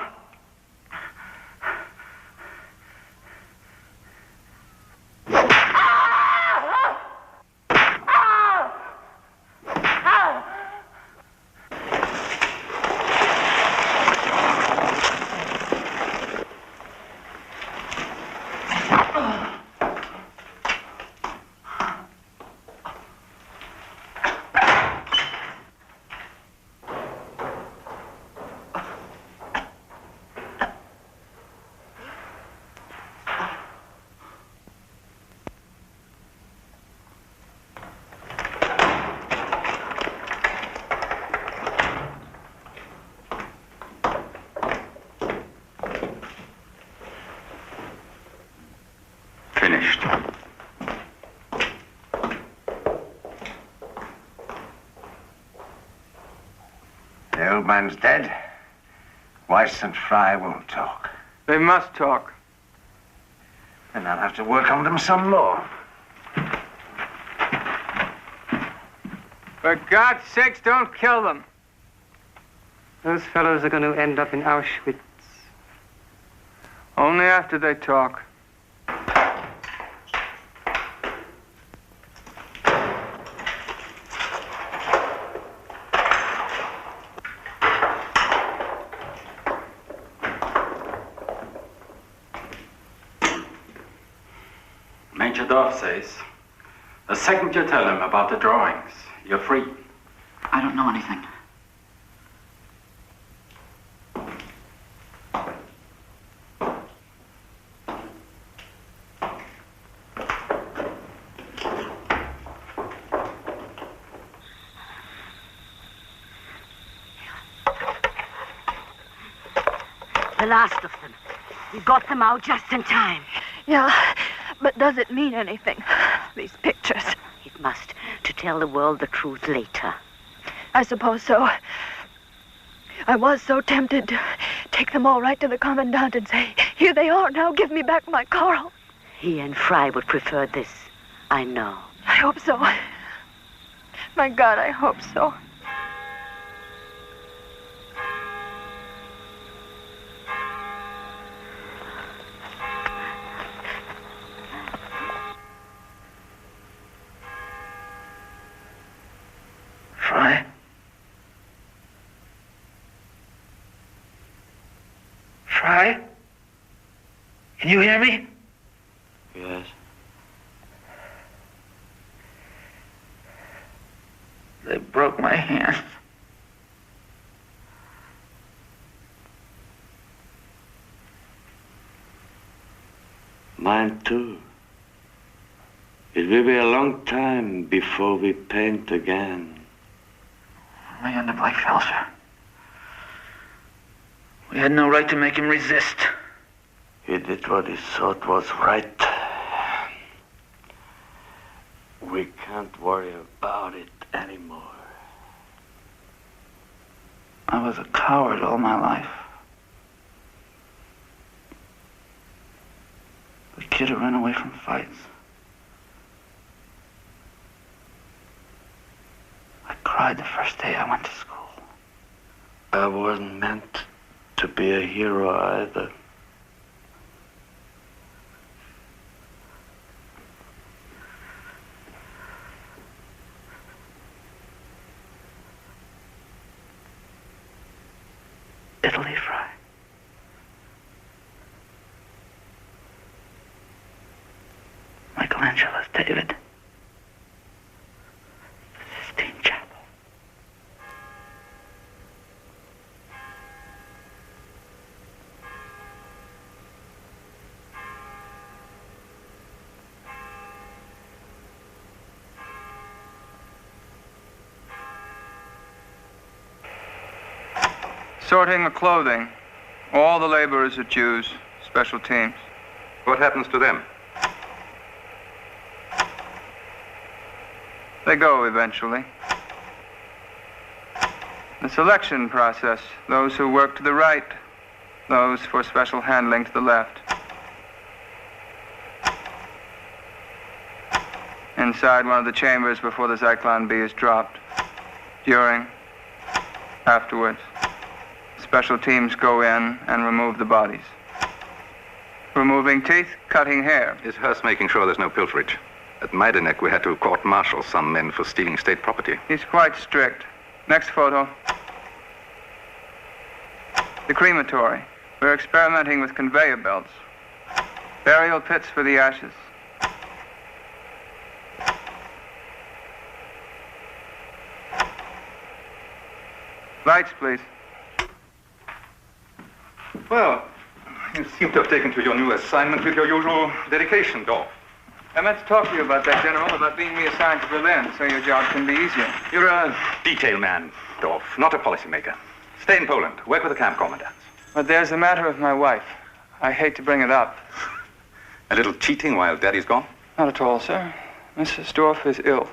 Finished. The old man's dead. Weiss and Fry won't talk. They must talk. And I'll have to work on them some more. For God's sakes, don't kill them. Those fellows are going to end up in Auschwitz. Only after they talk. Major Dorf says, the second you tell him about the drawings, you're free. I don't know anything. The last of them. You got them out just in time. Yeah, but does it mean anything, these pictures? It must, to tell the world the truth later. I suppose so. I was so tempted to take them all right to the commandant and say, here they are, now give me back my Carl. He and Fry would prefer this, I know. I hope so. My God, I hope so. Fry? Fry? Can you hear me? Yes. They broke my hand. Mine too. It will be a long time before we paint again. We ended like Felser. We had no right to make him resist. He did what he thought was right. We can't worry about it anymore. I was a coward all my life. The kid who ran away from fights. I cried the first day I went to school. I wasn't meant to be a hero either. Italy, Fry. Michelangelo's David. The Sistine Chapel. Sorting the clothing. All the laborers are Jews. Special teams. What happens to them? They go eventually. The selection process, those who work to the right, those for special handling to the left. Inside one of the chambers before the Zyklon B is dropped. During, afterwards, special teams go in and remove the bodies. Removing teeth, cutting hair. Is Hearst making sure there's no pilferage? At Majdanek, we had to court-martial some men for stealing state property. He's quite strict. Next photo. The crematory. We're experimenting with conveyor belts. Burial pits for the ashes. Lights, please. Well, you seem to have taken to your new assignment with your usual dedication, Dorf. I meant to talk to you about that, General, about being reassigned to Berlin, so your job can be easier. You're a detail man, Dorf, not a policymaker. Stay in Poland. Work with the camp commandants. But there's the matter of my wife. I hate to bring it up. A little cheating while Daddy's gone? Not at all, sir. Mrs. Dorf is ill.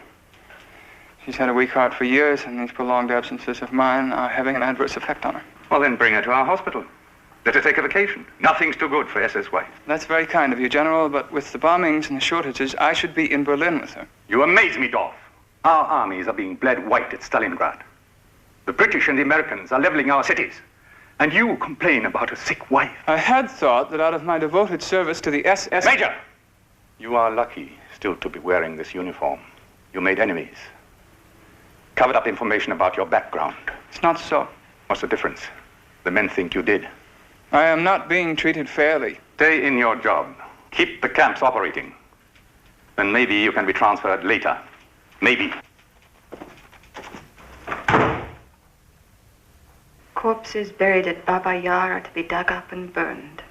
She's had a weak heart for years, and these prolonged absences of mine are having an adverse effect on her. Well, then bring her to our hospital. Let her take a vacation. Nothing's too good for S's wife. That's very kind of you, General, but with the bombings and the shortages, I should be in Berlin with her. You amaze me, Dorf. Our armies are being bled white at Stalingrad. The British and the Americans are leveling our cities. And you complain about a sick wife. I had thought that out of my devoted service to the SS... Major! You are lucky still to be wearing this uniform. You made enemies. Covered up information about your background. It's not so. What's the difference? The men think you did. I am not being treated fairly. Stay in your job. Keep the camps operating. Then maybe you can be transferred later. Maybe. Corpses buried at Baba Yar are to be dug up and burned.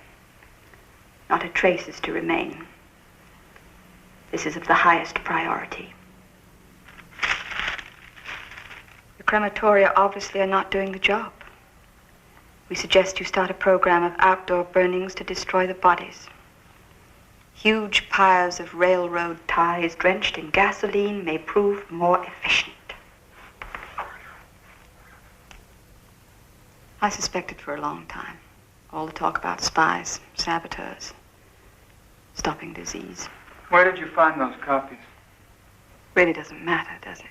Not a trace is to remain. This is of the highest priority. The crematoria obviously are not doing the job. We suggest you start a program of outdoor burnings to destroy the bodies. Huge piles of railroad ties drenched in gasoline may prove more efficient. I suspected for a long time. All the talk about spies, saboteurs, stopping disease. Where did you find those copies? Really doesn't matter, does it?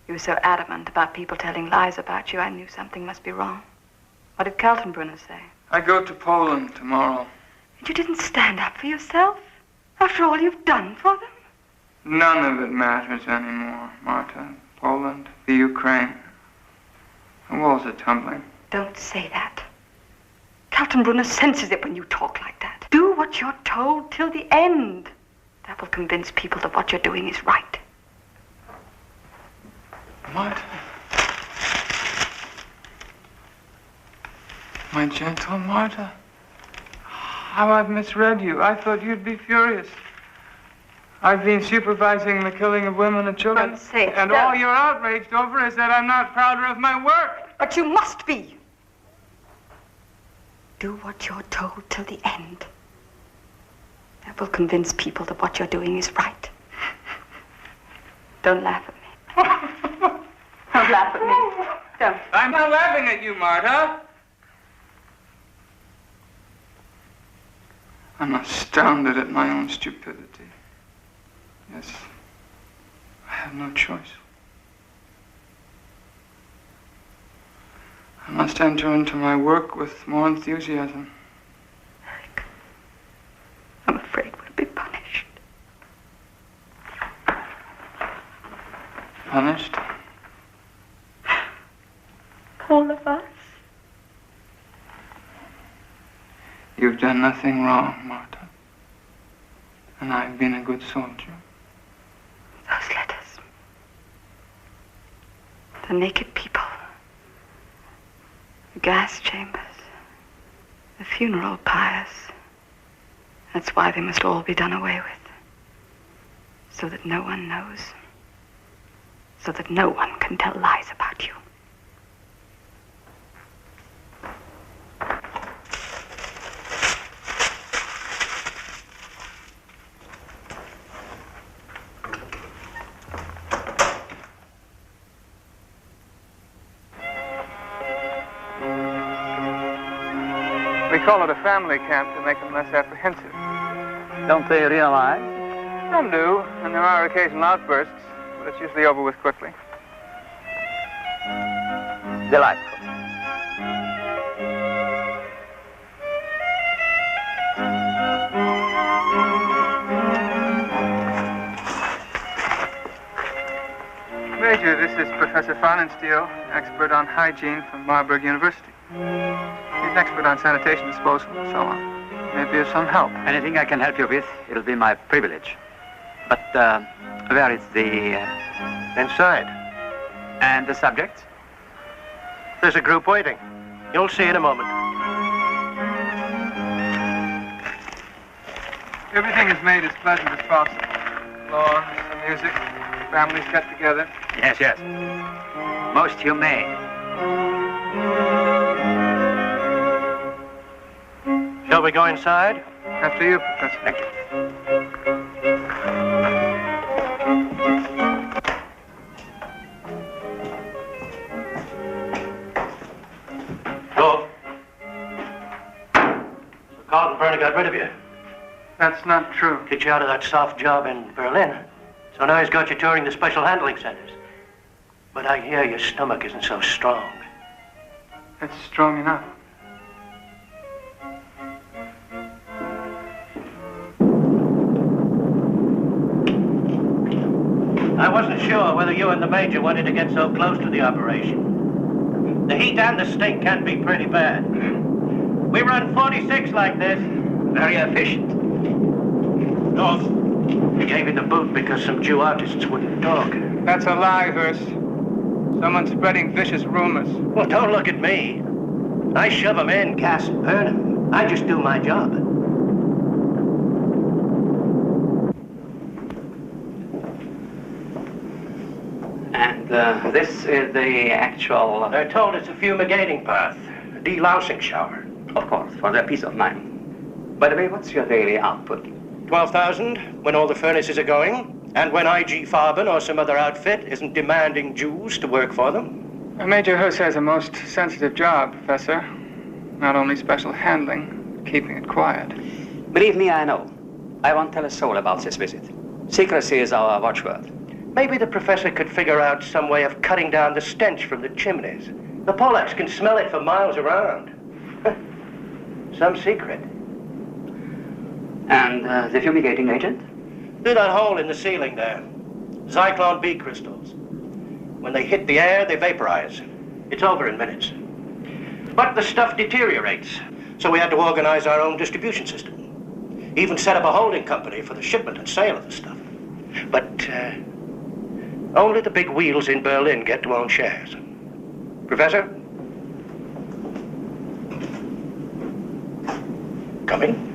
You were so adamant about people telling lies about you, I knew something must be wrong. What did Kaltenbrunner say? I go to Poland tomorrow. And you didn't stand up for yourself? After all you've done for them? None of it matters anymore, Marta. Poland, the Ukraine. The walls are tumbling. Don't say that. Kaltenbrunner senses it when you talk like that. Do what you're told till the end. That will convince people that what you're doing is right. Marta. My gentle Marta. How I've misread you. I thought you'd be furious. I've been supervising the killing of women and children. Don't say it. And all you're outraged over is that I'm not prouder of my work. But you must be. Do what you're told till the end. That will convince people that what you're doing is right. Don't laugh at me. Don't laugh at me. Don't. I'm not laughing at you, Marta. I'm astounded at my own stupidity. Yes, I have no choice. I must enter into my work with more enthusiasm. Eric, I'm afraid we'll be punished. Punished? All of us. You've done nothing wrong, Marta. And I've been a good soldier. Those letters. The naked people. The gas chambers. The funeral pyres. That's why they must all be done away with. So that no one knows. So that no one can tell lies about you. call it a family camp to make them less apprehensive. Don't they realize? Some do, and there are occasional outbursts, but it's usually over with quickly. Delightful. Major, this is Professor Farnenstiel, expert on hygiene from Marburg University. He's an expert on sanitation disposal and so on. Maybe of some help. Anything I can help you with, it'll be my privilege. But where is the... Inside. And the subject? There's a group waiting. You'll see in a moment. Everything is made as pleasant as possible. Lawns, music, families get together. Yes, yes. Most humane. Shall we go inside? After you, Professor. Thank you. Go. Kaltenbrunner got rid of you. That's not true. Kicked you out of that soft job in Berlin. So now he's got you touring the special handling centers. But I hear your stomach isn't so strong. It's strong enough. I wasn't sure whether you and the Major wanted to get so close to the operation. The heat and the stink can be pretty bad. We run 46 like this. Very efficient. North. We gave you the boot because some Jew artists wouldn't talk. That's a lie, Hurst. Someone's spreading vicious rumors. Well, don't look at me. I shove them in, gas and burn them. I just do my job. And this is the actual... They're told it's a fumigating bath, a delousing shower. Of course, for their peace of mind. By the way, what's your daily output? 12,000 when all the furnaces are going, and when IG Farben or some other outfit isn't demanding Jews to work for them. Major Hurst has a most sensitive job, Professor. Not only special handling, keeping it quiet. Believe me, I know. I won't tell a soul about this visit. Secrecy is our watchword. Maybe the professor could figure out some way of cutting down the stench from the chimneys. The Polacks can smell it for miles around. Some secret. And the fumigating agent? Through that hole in the ceiling there. Zyklon B crystals. When they hit the air, they vaporize. It's over in minutes. But the stuff deteriorates, so we had to organize our own distribution system. Even set up a holding company for the shipment and sale of the stuff. But only the big wheels in Berlin get to own shares. Professor? Coming?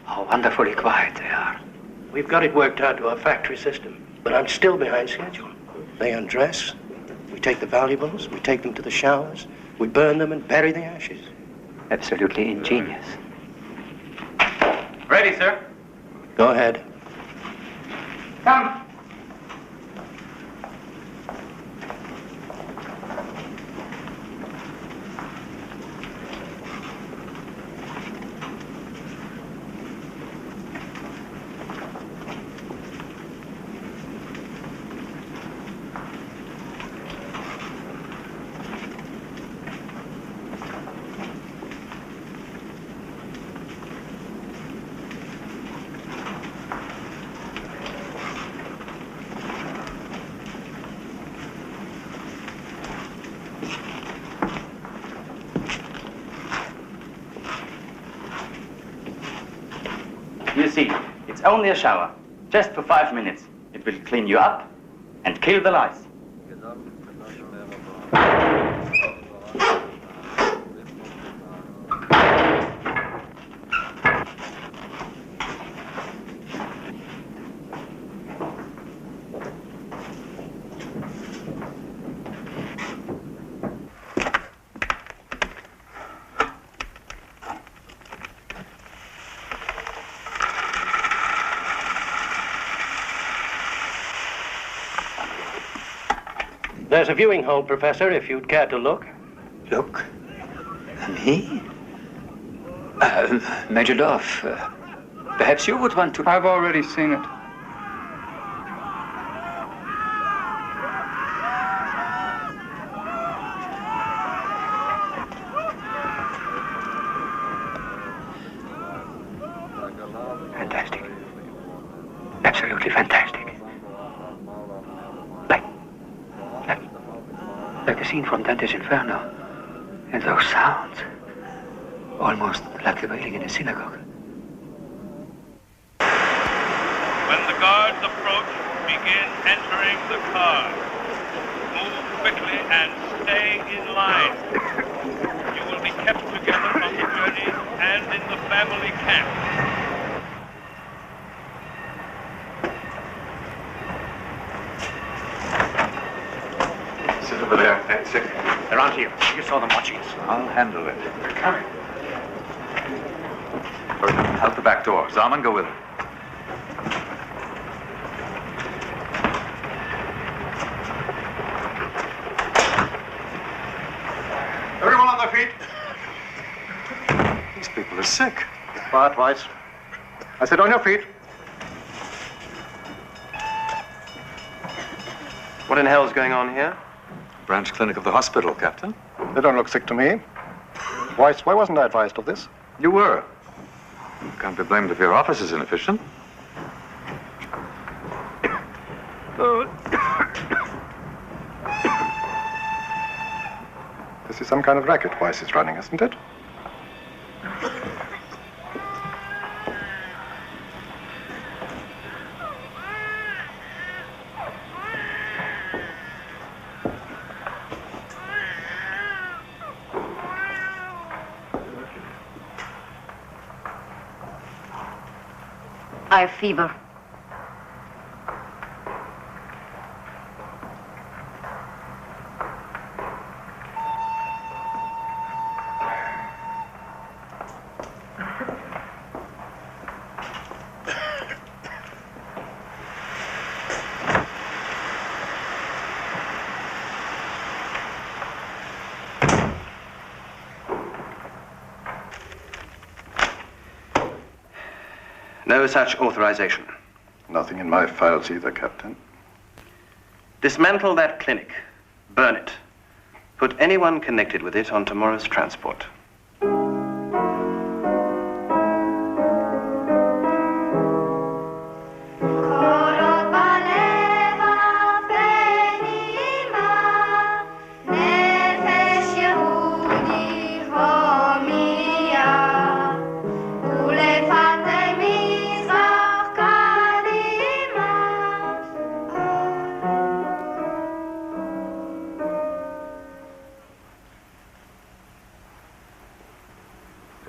How wonderfully quiet they are. We've got it worked out to our factory system, but I'm still behind schedule. They undress, we take the valuables, we take them to the showers, we burn them and bury the ashes. Absolutely ingenious. Ready, sir. Go ahead. Come. You see, it's only a shower. Just for 5 minutes. It will clean you up and kill the lice. There's a viewing hole, Professor, if you'd care to look. Look? Me? Major Dorf, perhaps you would want to... I've already seen it. Fantastic. Absolutely fantastic. Like the scene from Dante's Inferno. And those sounds. Almost like the wailing in a synagogue. When the guards approach, begin entering the car. Move quickly and stay in line. You will be kept together on the journey and in the family camp. Sit over there. That's it. They're on here. You saw them watching us. I'll handle it. They're coming. Ferdinand, out the back door. Zaman, go with him. Everyone on their feet. These people are sick. Quiet, Weiss. I said on your feet. What in hell's going on here? Branch clinic of the hospital, Captain. They don't look sick to me. Weiss, why wasn't I advised of this? You were. You can't be blamed if your office is inefficient. This is some kind of racket Weiss is running, isn't it? I have fever. No such authorization. Nothing in my files either, Captain. Dismantle that clinic. Burn it. Put anyone connected with it on tomorrow's transport.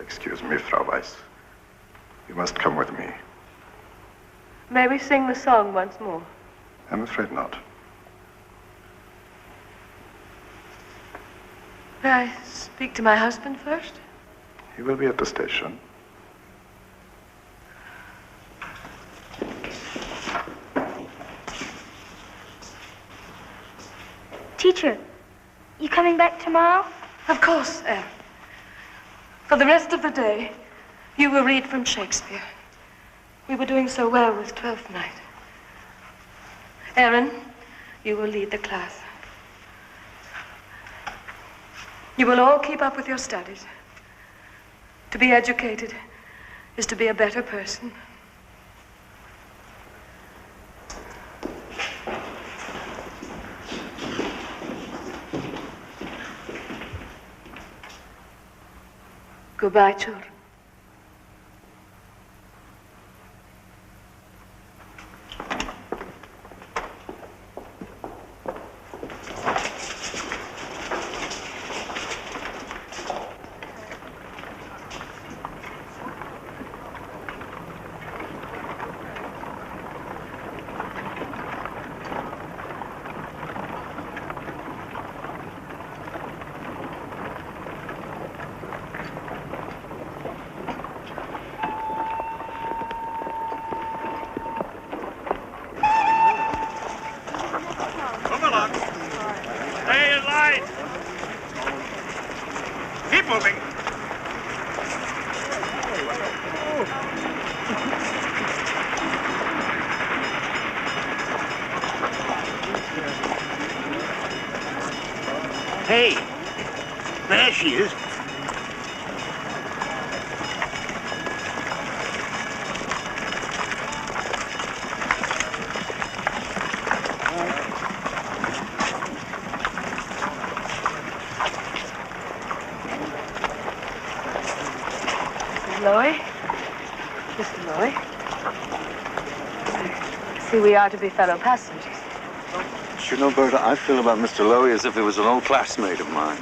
Excuse me, Frau Weiss. You must come with me. May we sing the song once more? I'm afraid not. May I speak to my husband first? He will be at the station. Teacher, you coming back tomorrow? Of course, Anne. For the rest of the day, you will read from Shakespeare. We were doing so well with Twelfth Night. Aaron, you will lead the class. You will all keep up with your studies. To be educated is to be a better person. Goodbye, children. Hey, there she is. Lowy? Mr. Lowy? I see we are to be fellow passengers. You know, Berta, I feel about Mr. Lowy as if he was an old classmate of mine.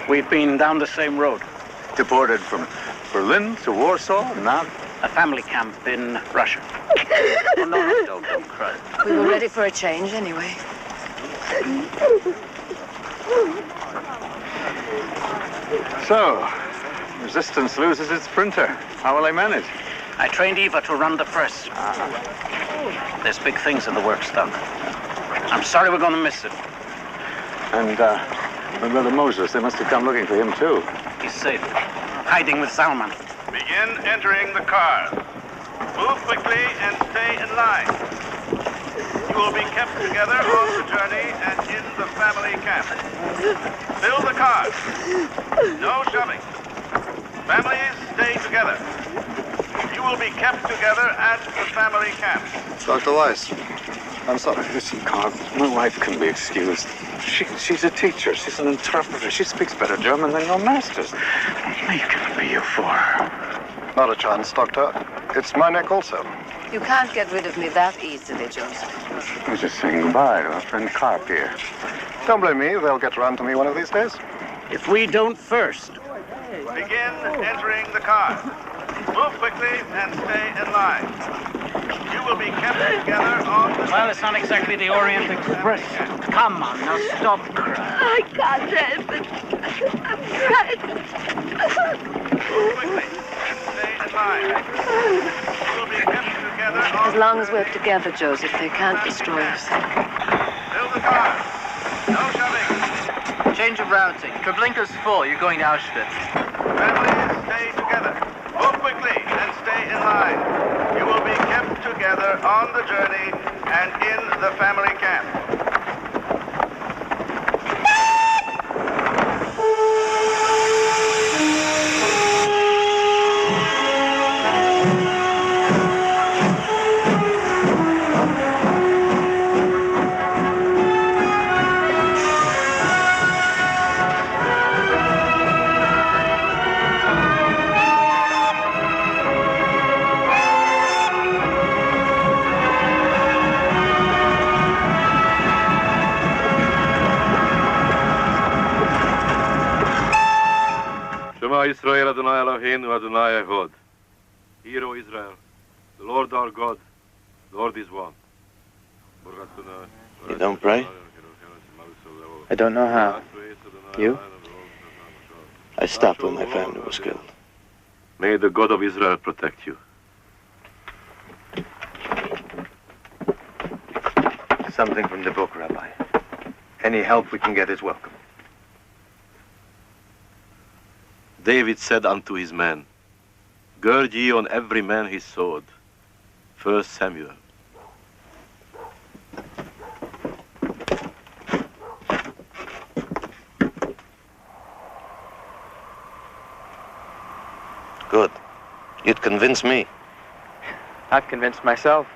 We've been down the same road. Deported from Berlin to Warsaw, and now A family camp in Russia. Oh, no, don't cry. We were ready for a change anyway. So, Resistance loses its printer. How will they manage? I trained Eva to run the press. There's big things in the works, Doc. I'm sorry we're going to miss it. And, my brother Moses, they must have come looking for him, too. He's safe. Hiding with Salman. Begin entering the car. Move quickly and stay in line. You will be kept together on the journey and in the family camp. Fill the cars. No shoving. Families, stay together. You will be kept together at the family camp. Dr. Weiss, I'm sorry. Listen, Carl, my wife can be excused. She's a teacher. She's an interpreter. She speaks better German than your masters. What can be you for her? Not a chance, Doctor. It's my neck also. You can't get rid of me that easily, Joseph. I was just saying goodbye to our friend Carp here. Don't blame me. They'll get around to me one of these days. If we don't first. Begin entering the car. Move quickly and stay in line. You will be kept together on the... Well, it's not exactly the Orient Express. Come on, now stop crying. I can't help it. I'm crying. Move quickly and stay in line. You will be kept together on... As long as we're together, Joseph, they can't destroy us. Fill the car. No shoving. Change of routing. Treblinka's full. You're going to Auschwitz. Families, stay together. Move quickly and stay in line. You will be kept together on the journey and in the family camp. Israel, Adonai Eloheinu, Adonai Echad. Hear, O Israel, the Lord our God, the Lord is one. You don't pray? I don't know how. You? I stopped when my family was killed. May the God of Israel protect you. Something from the book, Rabbi. Any help we can get is welcome. David said unto his men, gird ye on every man his sword. 1 Samuel. Good. You'd convince me. I've convinced myself.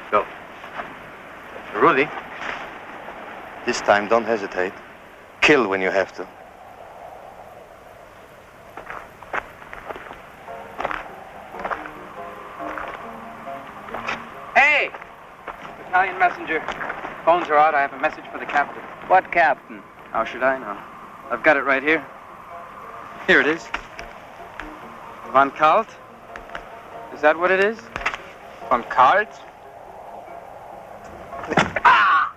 Go. Rudy. This time, don't hesitate. Kill when you have to. Hey! Battalion messenger. Phones are out. I have a message for the captain. What captain? How should I know? I've got it right here. Here it is. Von Kalt? Is that what it is? Von Kalt? Ah!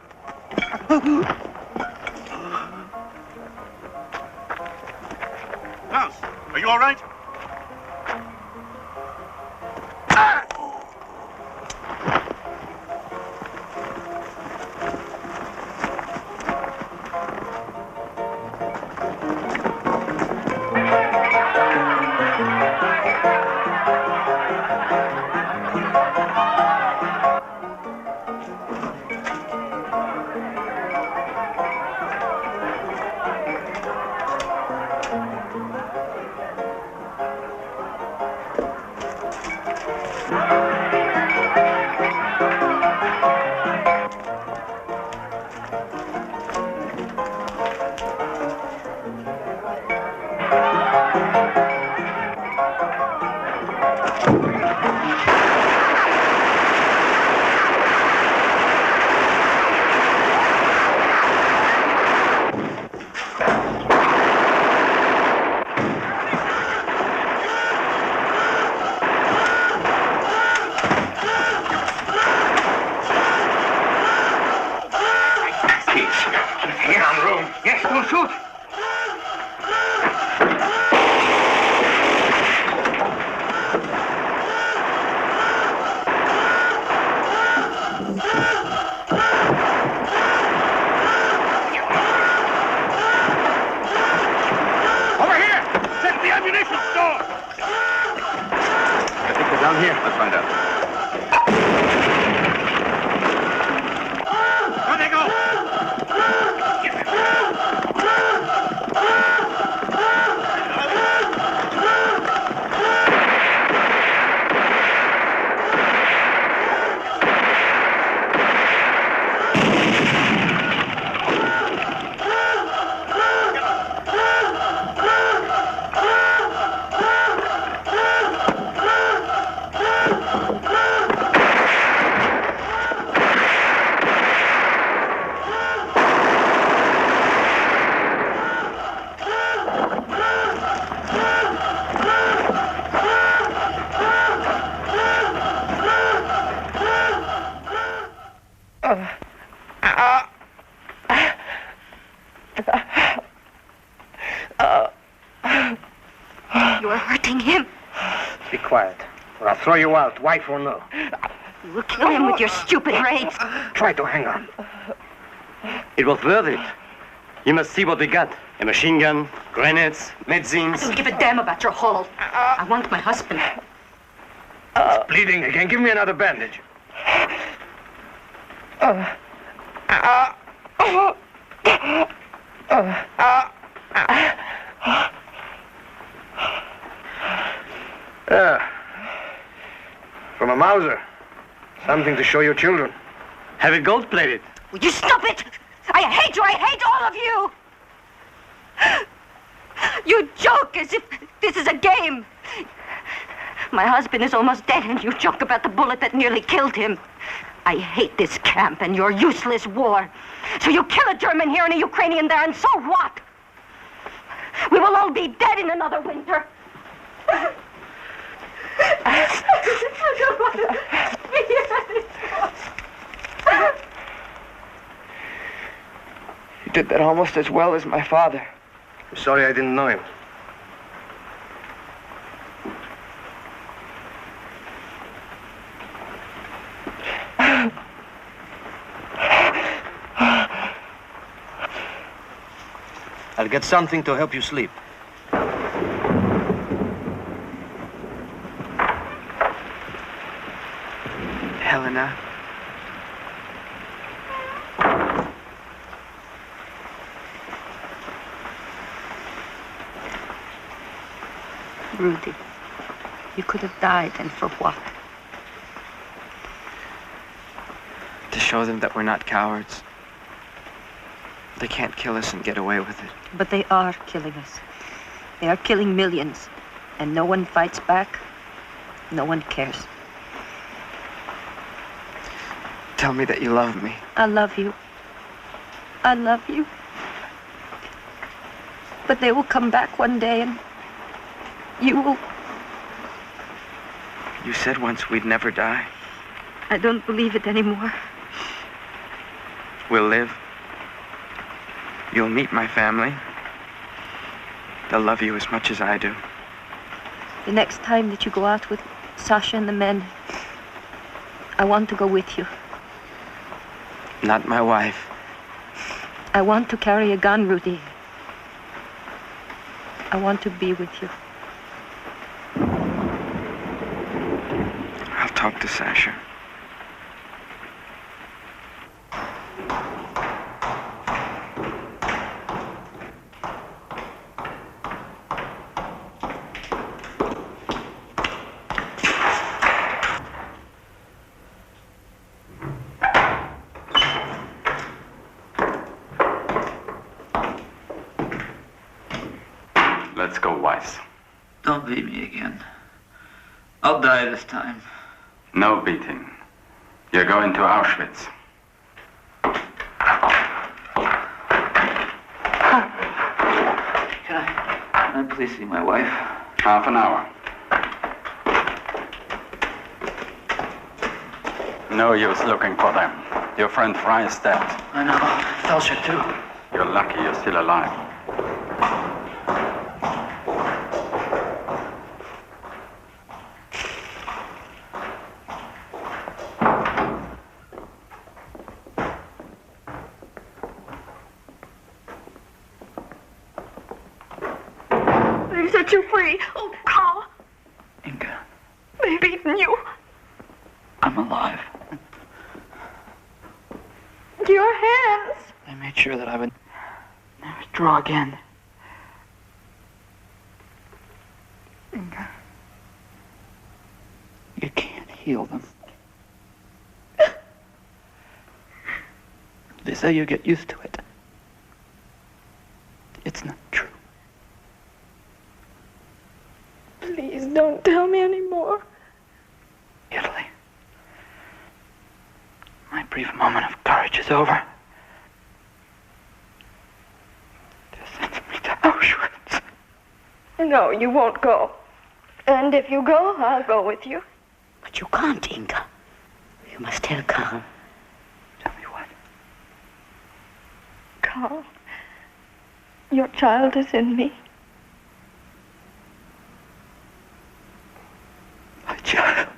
Klaus, are you all right? Careful, shoot! Over here! Check the ammunition store! I think they're down here. Let's find out. Where'd they go? You are hurting him. Be quiet, or I'll throw you out, wife or no. You will kill him with your stupid rage. Try to hang on. It was worth it. You must see what we got. A machine gun, grenades, medicines. I don't give a damn about your haul. I want my husband. It's bleeding again. Give me another bandage. From a Mauser. Something to show your children. Have it gold-plated. Will you stop it? I hate you. I hate all of you. You joke as if this is a game. My husband is almost dead, and you joke about the bullet that nearly killed him. I hate this camp and your useless war. So you kill a German here and a Ukrainian there, and so what? We will all be dead in another winter. I don't want to be here anymore. He did that almost as well as my father. I'm sorry I didn't know him. I'll get something to help you sleep. Helena. Rudy, you could have died, and for what? To show them that we're not cowards. They can't kill us and get away with it. But they are killing us. They are killing millions, and no one fights back. No one cares. Tell me that you love me. I love you. I love you. But they will come back one day, and you will... You said once we'd never die. I don't believe it anymore. We'll live. You'll meet my family. They'll love you as much as I do. The next time that you go out with Sasha and the men, I want to go with you. Not my wife. I want to carry a gun, Rudy. I want to be with you. I'll talk to Sasha. Let's go, Weiss. Don't beat me again. I'll die this time. No beating. You're going to Auschwitz. Can I please see my wife? Half an hour. No use looking for them. Your friend Fry is dead. I know. Felcher, too. You're lucky you're still alive. They set you free. Oh, Carl. Inga, They've eaten you. I'm alive. Your hands. I made sure that I would never draw again. Inga, you can't heal them. They say you get used to it. It's not true. Please don't tell me anymore. Italy. My brief moment of courage is over. Just send me to Auschwitz. No, you won't go. And if you go, I'll go with you. But you can't, Inga. You must tell Carl. Tell me what? Carl, your child is in me. My child.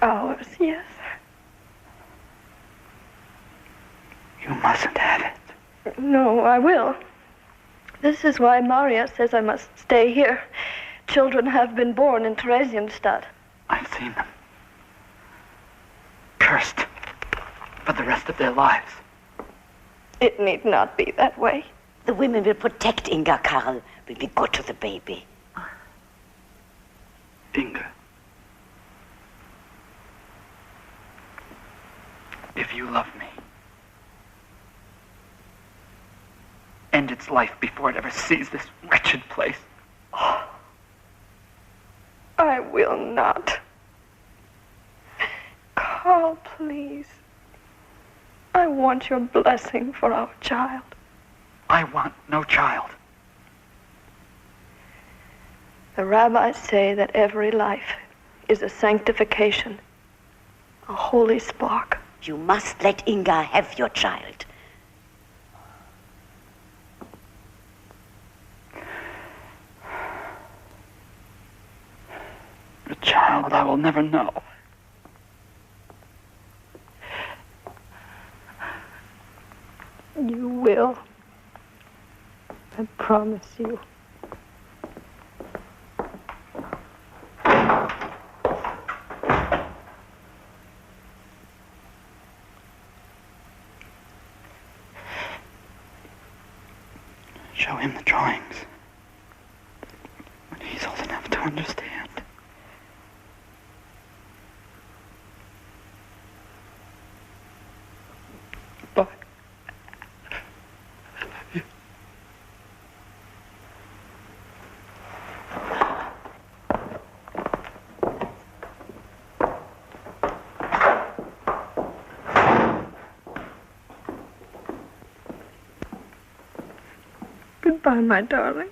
Ours, yes. You mustn't have it. No, I will. This is why Maria says I must stay here. Children have been born in Theresienstadt. I've seen them. Cursed for the rest of their lives. It need not be that way. The women will protect Inga, Carl. Will be good to the baby. Inga. If you love me, end its life before it ever sees this wretched place. I will not. Carl, please. I want your blessing for our child. I want no child. The rabbis say that every life is a sanctification, a holy spark. You must let Inga have your child. A child I will never know. You will. I promise you. Show him the drawings when he's old enough to understand. Bye. I love you. Goodbye, my darling.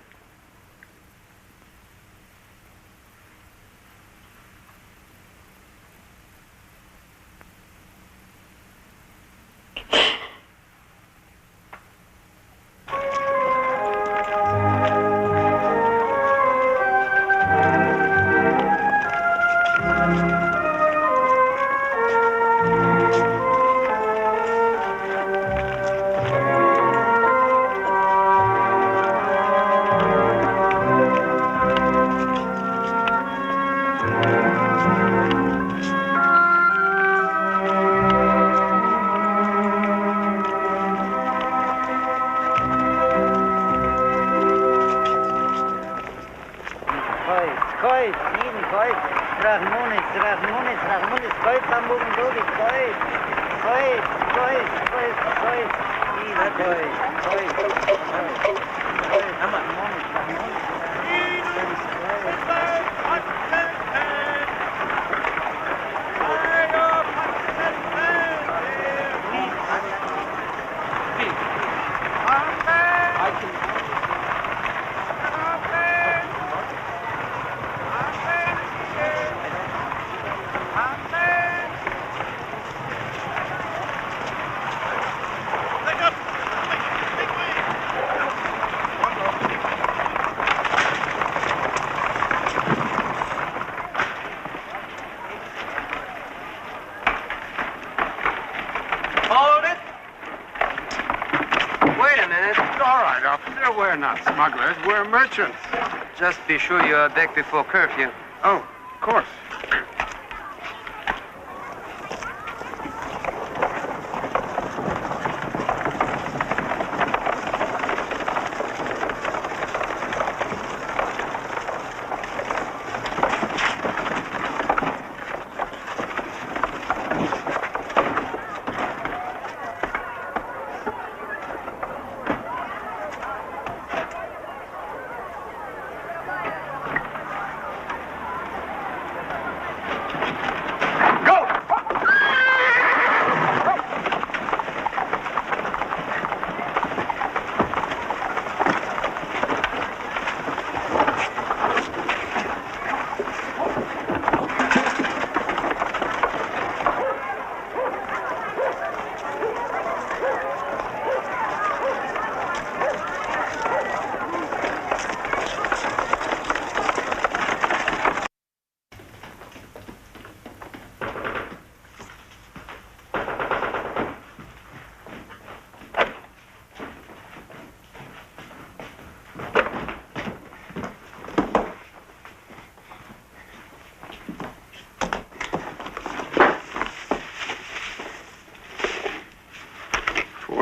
wait a minute. All right, officer. We're not smugglers. We're merchants. Just be sure you are back before curfew. Oh, of course.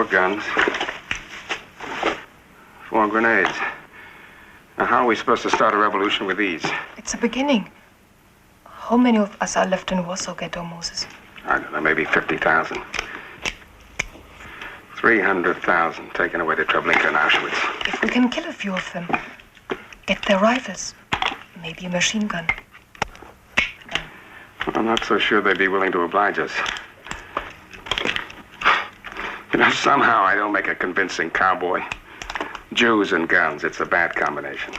Guns. 4 grenades. Now, how are we supposed to start a revolution with these? It's a beginning. How many of us are left in Warsaw Ghetto, Moses? I don't know, maybe 50,000. 300,000 taken away to Treblinka and Auschwitz. If we can kill a few of them, get their rifles, maybe a machine gun. I'm not so sure they'd be willing to oblige us. You know, somehow I don't make a convincing cowboy. Jews and guns, it's a bad combination.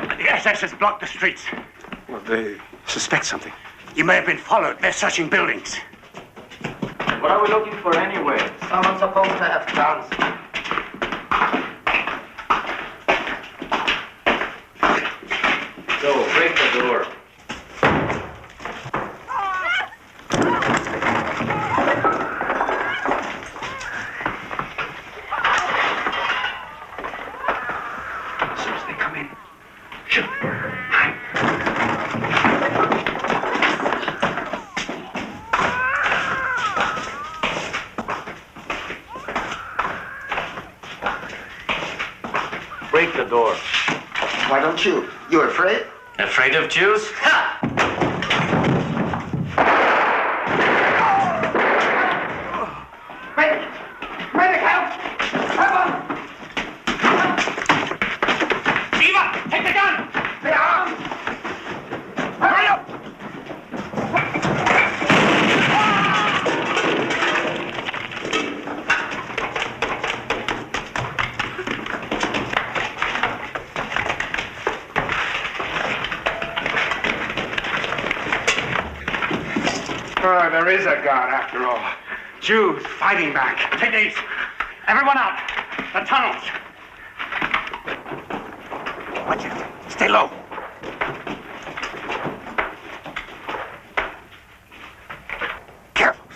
The SS has blocked the streets. Well, they suspect something. You may have been followed. They're searching buildings. What are we looking for anyway? Someone's supposed to have guns. So, break the door. As soon as they come in, shoot. Hide. Break the door. Why don't you? You're afraid? Afraid of Jews? Ha! Medic, help! Come on! Eva, take the gun! They are armed! Hurry up! Oh, there is a God after all. Jews fighting back. Take these. Everyone out. The tunnels. Watch it. Stay low. Careful.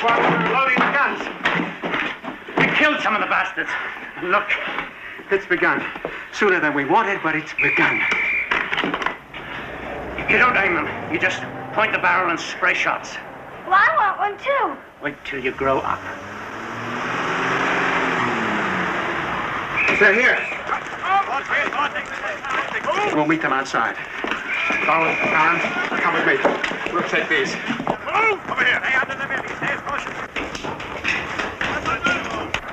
While we were loading the guns. We killed some of the bastards. Look, it's begun. Sooner than we wanted, but it's begun. You don't aim them. You just point the barrel and spray shots. Well, I want one too. Wait till you grow up. They're here. We'll meet them outside. Donald, Karen, come with me. We'll take these. Move! Over here. Stay under the building. Stay as cautious.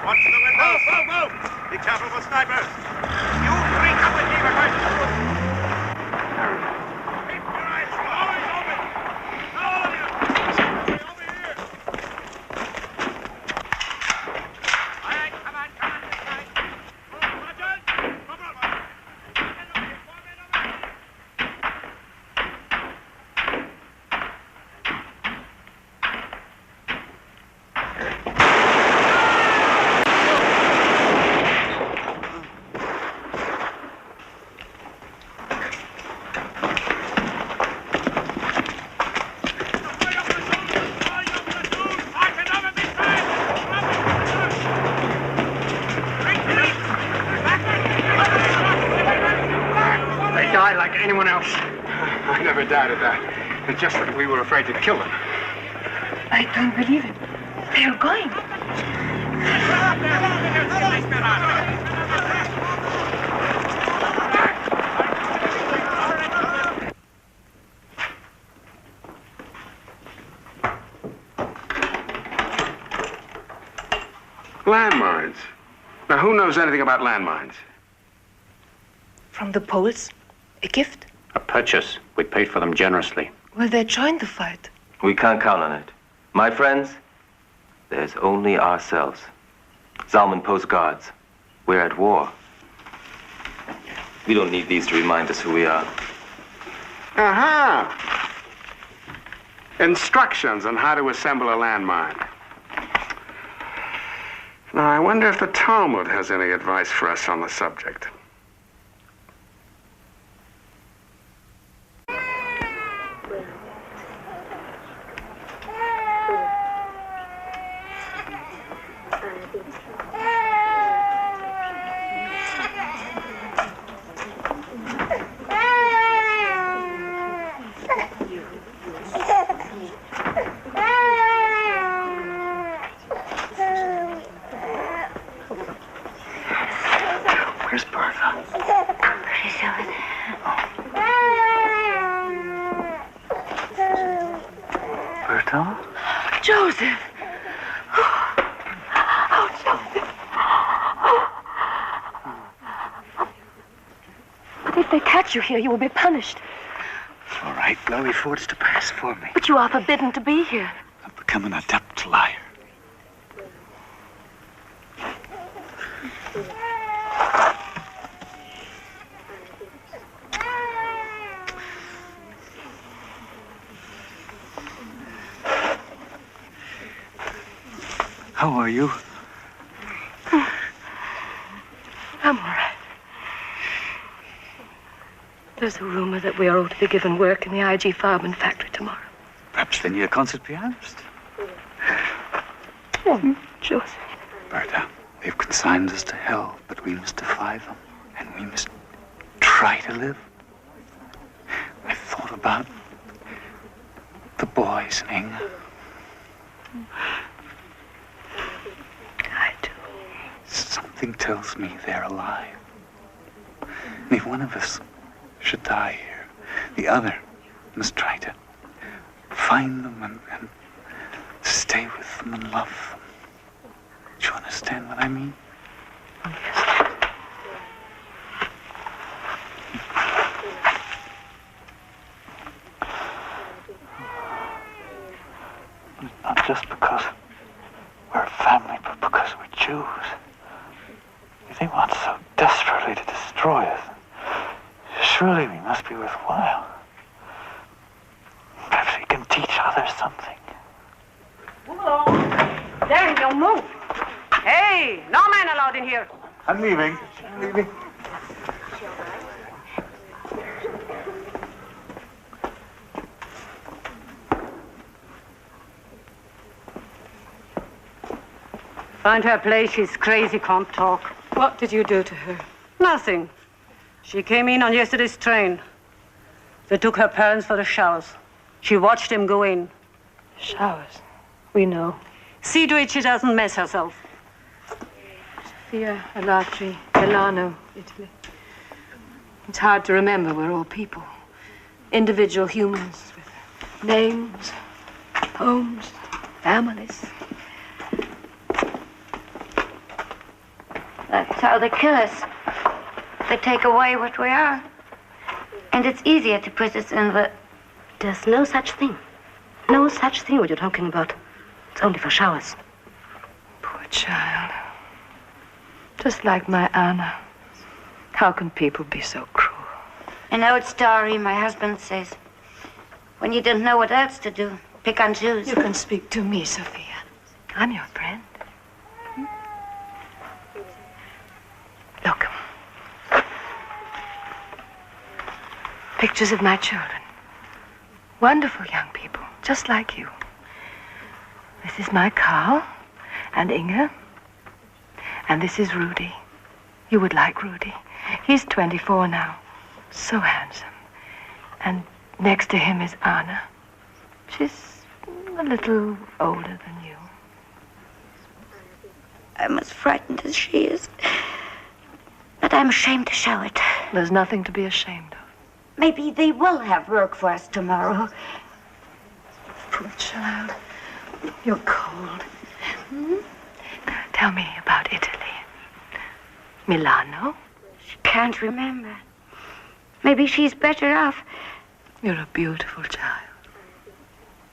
Watch the windows. Move, move, move. Be careful for snipers. You three come with me. We're going to... Keep your eyes closed. I never doubted that. It's just that we were afraid to kill them. I don't believe it. They are going. Landmines. Now, who knows anything about landmines? From the Poles? A gift? A purchase. We paid for them generously. Well, they joined the fight. We can't count on it. My friends, there's only ourselves. Zalman posts guards. We're at war. We don't need these to remind us who we are. Aha! Instructions on how to assemble a landmine. Now, I wonder if the Talmud has any advice for us on the subject. Joseph! Oh, Joseph! If they catch you here, you will be punished. All right, Chloe Ford's to pass for me. But you are forbidden to be here. I've become an adept liar. How are you? I'm all right. There's a rumor that we are all to be given work in the IG Farben factory tomorrow. Perhaps they need a concert pianist. Oh, Joseph. Berta, they've consigned us to hell, but we must defy them, and we must try to live. I thought about the boys and Inga. I do. Something tells me they're alive. And if one of us should die here, the other must try to find them and stay with them and love them. Do you understand what I mean? Not just because we're a family, but because we're Jews. They want so desperately to destroy us. Surely we must be worthwhile. Perhaps we can teach others something. Move along. There, don't move. Hey, no man allowed in here. I'm leaving. I'm leaving. Find her a place. She's crazy, can't talk. What did you do to her? Nothing. She came in on yesterday's train. They took her parents for the showers. She watched him go in. Showers. We know. See to it she doesn't mess herself. Sophia, Alatri, Milano, Italy. It's hard to remember we're all people. Individual humans with names, homes, families. That's how they kill us. They take away what we are. And it's easier to put us in the... There's no such thing. No such thing what you're talking about. It's only for showers. Poor child. Just like my Anna. How can people be so cruel? An old story, my husband says. When you don't know what else to do, pick on Jews. You can speak to me, Sophia. I'm your friend. Look. Pictures of my children. Wonderful young people, just like you. This is my Carl and Inge. And this is Rudy. You would like Rudy. He's 24 now. So handsome. And next to him is Anna. She's a little older than you. I'm as frightened as she is. But I'm ashamed to show it. There's nothing to be ashamed of. Maybe they will have work for us tomorrow. Poor child. You're cold. Tell me about Italy. Milano? She can't remember. Maybe she's better off. You're a beautiful child.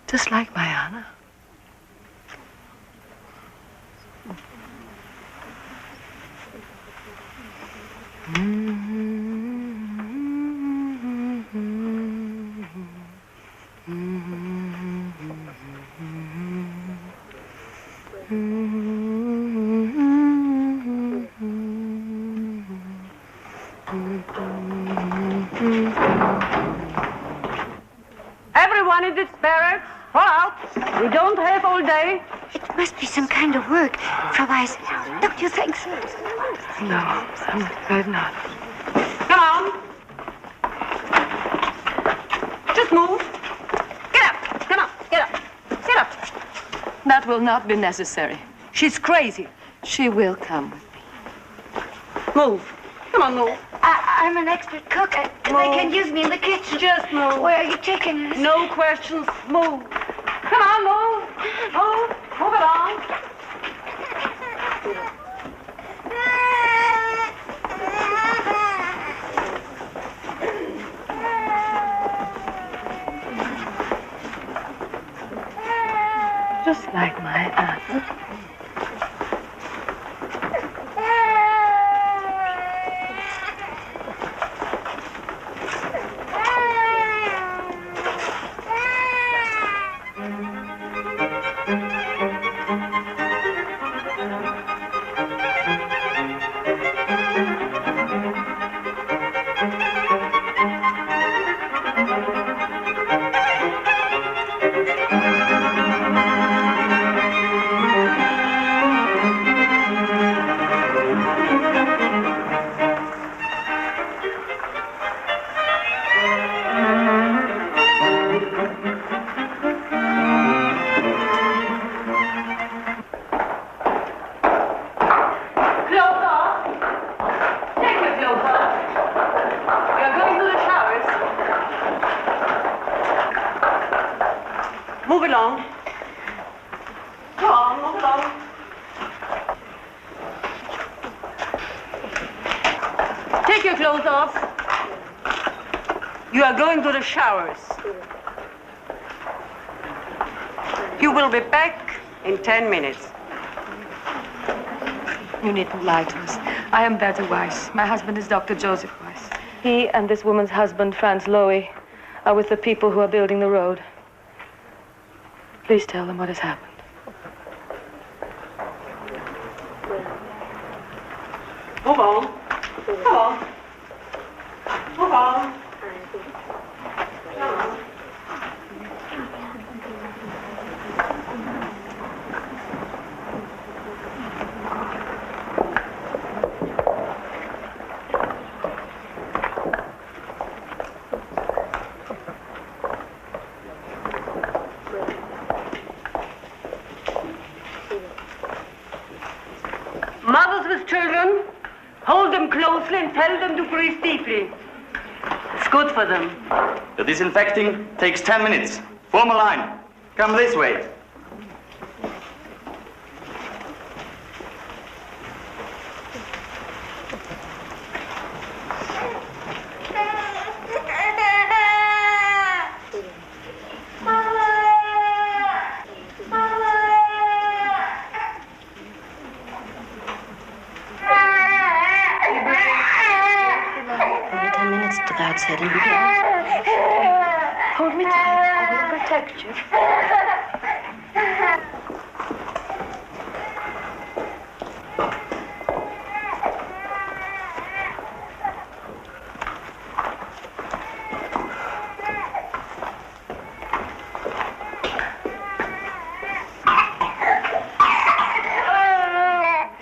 Just like my Anna. Everyone in this barracks, fall out. We don't have all day. It must be some kind of work, Frau Weiss. Don't you think so? No, I'm afraid not. Come on. Just move. Get up. Come on, get up. Get up. That will not be necessary. She's crazy. She will come with me. Move. Come on, move. I'm an expert cook. They can use me in the kitchen. Just move. Where are you taking us? No questions. Move. Come on, move. Move. Move it on. Just like my Anna. Move along. Come on, move along. Take your clothes off. You are going to the showers. You will be back in 10 minutes. You needn't lie to us. I am Bertha Weiss. My husband is Dr. Joseph Weiss. He and this woman's husband, Franz Lowy, are with the people who are building the road. Please tell them what has happened. Move on. Come on. Move on. Come on. Mothers with children, hold them closely and tell them to breathe deeply. It's good for them. The disinfecting takes 10 minutes. Form a line. Come this way. Hold me tight. I will protect you.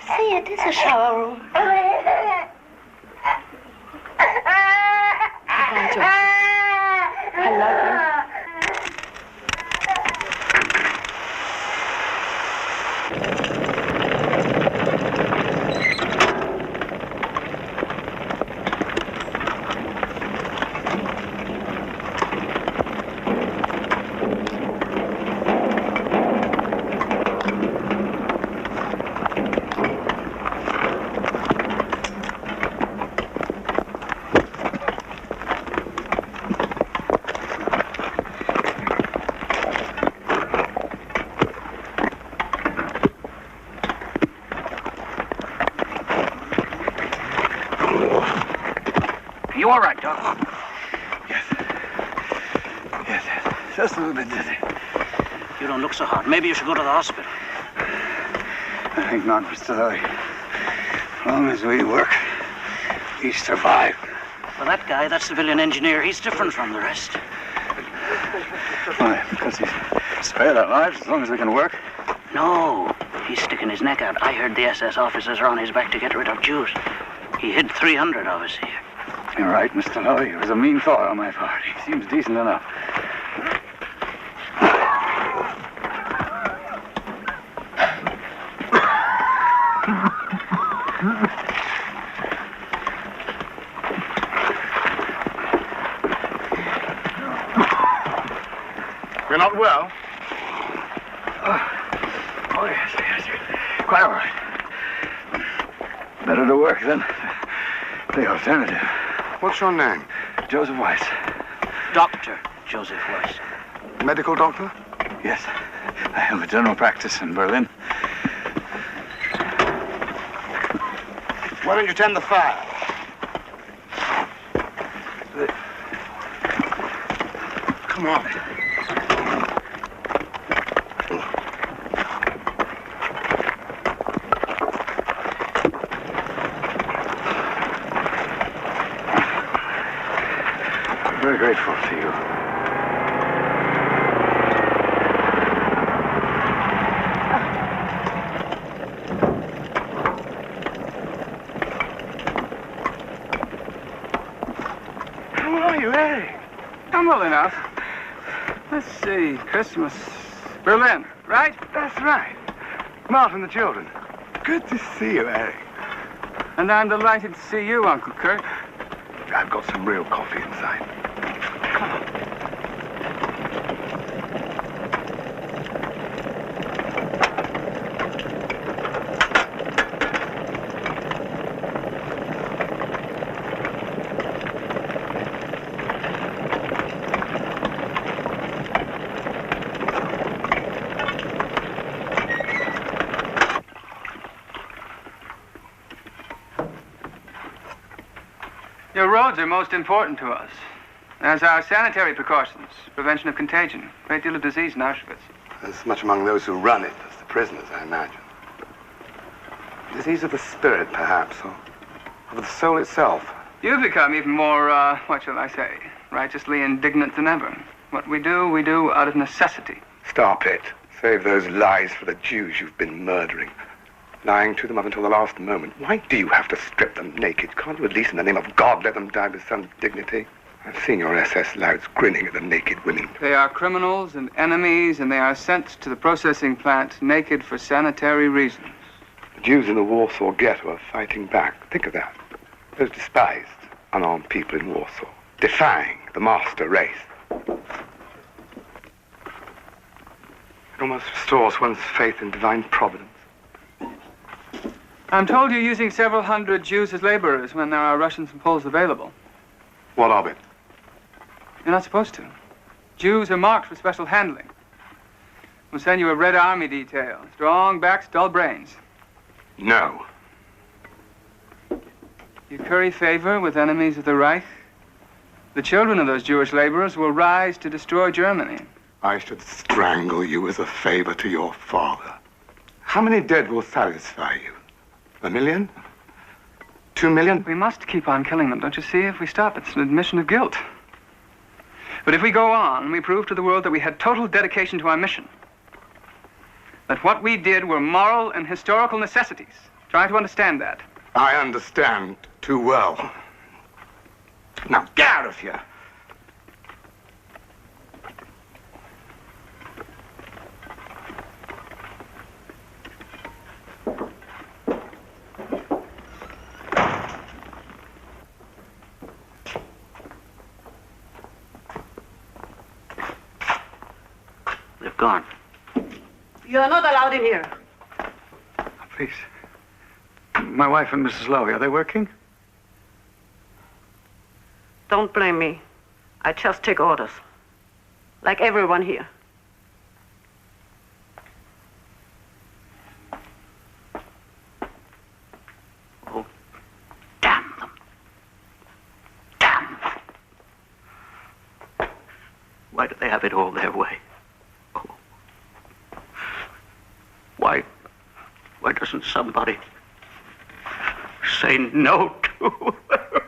See, it is a shower room. Just a little bit dizzy. You don't look so hot. Maybe you should go to the hospital. I think not, Mr. Lowry. As long as we work, we survive. Well, that guy, that civilian engineer, he's different from the rest. Why? Because he's spared our lives as long as we can work? No, he's sticking his neck out. I heard the SS officers are on his back to get rid of Jews. He hid 300 of us here. You're right, Mr. Lowry. It was a mean thought on my part. He seems decent enough. You're not well? Oh, yes. Quite all right. Better to work than the alternative. What's your name? Joseph Weiss. Dr. Joseph Weiss. Medical doctor? Yes. I have a general practice in Berlin. Why don't you tend the fire? Come on. Very grateful to you. How are you, Eric? I'm well enough. Let's see, Christmas. Berlin, right? That's right. Martin, the children. Good to see you, Eric. And I'm delighted to see you, Uncle Kurt. I've got some real coffee inside. Your roads are most important to us, as are sanitary precautions, prevention of contagion, great deal of disease in Auschwitz. As much among those who run it as the prisoners, I imagine. Disease of the spirit, perhaps, or of the soul itself. You've become even more, what shall I say, righteously indignant than ever. What we do out of necessity. Stop it. Save those lies for the Jews you've been murdering. Lying to them up until the last moment. Why do you have to strip them naked? Can't you at least, in the name of God, let them die with some dignity? I've seen your SS louts grinning at the naked women. They are criminals and enemies, and they are sent to the processing plant naked for sanitary reasons. The Jews in the Warsaw Ghetto are fighting back. Think of that. Those despised, unarmed people in Warsaw, defying the master race. It almost restores one's faith in divine providence. I'm told you're using several hundred Jews as laborers when there are Russians and Poles available. What of it? You're not supposed to. Jews are marked for special handling. We'll send you a Red Army detail. Strong backs, dull brains. No. You curry favor with enemies of the Reich. The children of those Jewish laborers will rise to destroy Germany. I should strangle you as a favor to your father. How many dead will satisfy you? 1 million? 2 million? We must keep on killing them, don't you see? If we stop, it's an admission of guilt. But if we go on, we prove to the world that we had total dedication to our mission. That what we did were moral and historical necessities. Try to understand that. I understand too well. Now, get out of here! They've gone. You're not allowed in here. Please. My wife and Mrs. Lowry, are they working? Don't blame me. I just take orders. Like everyone here. Oh, damn them. Damn them. Why do they have it all their way? Oh. Why doesn't somebody say no to her?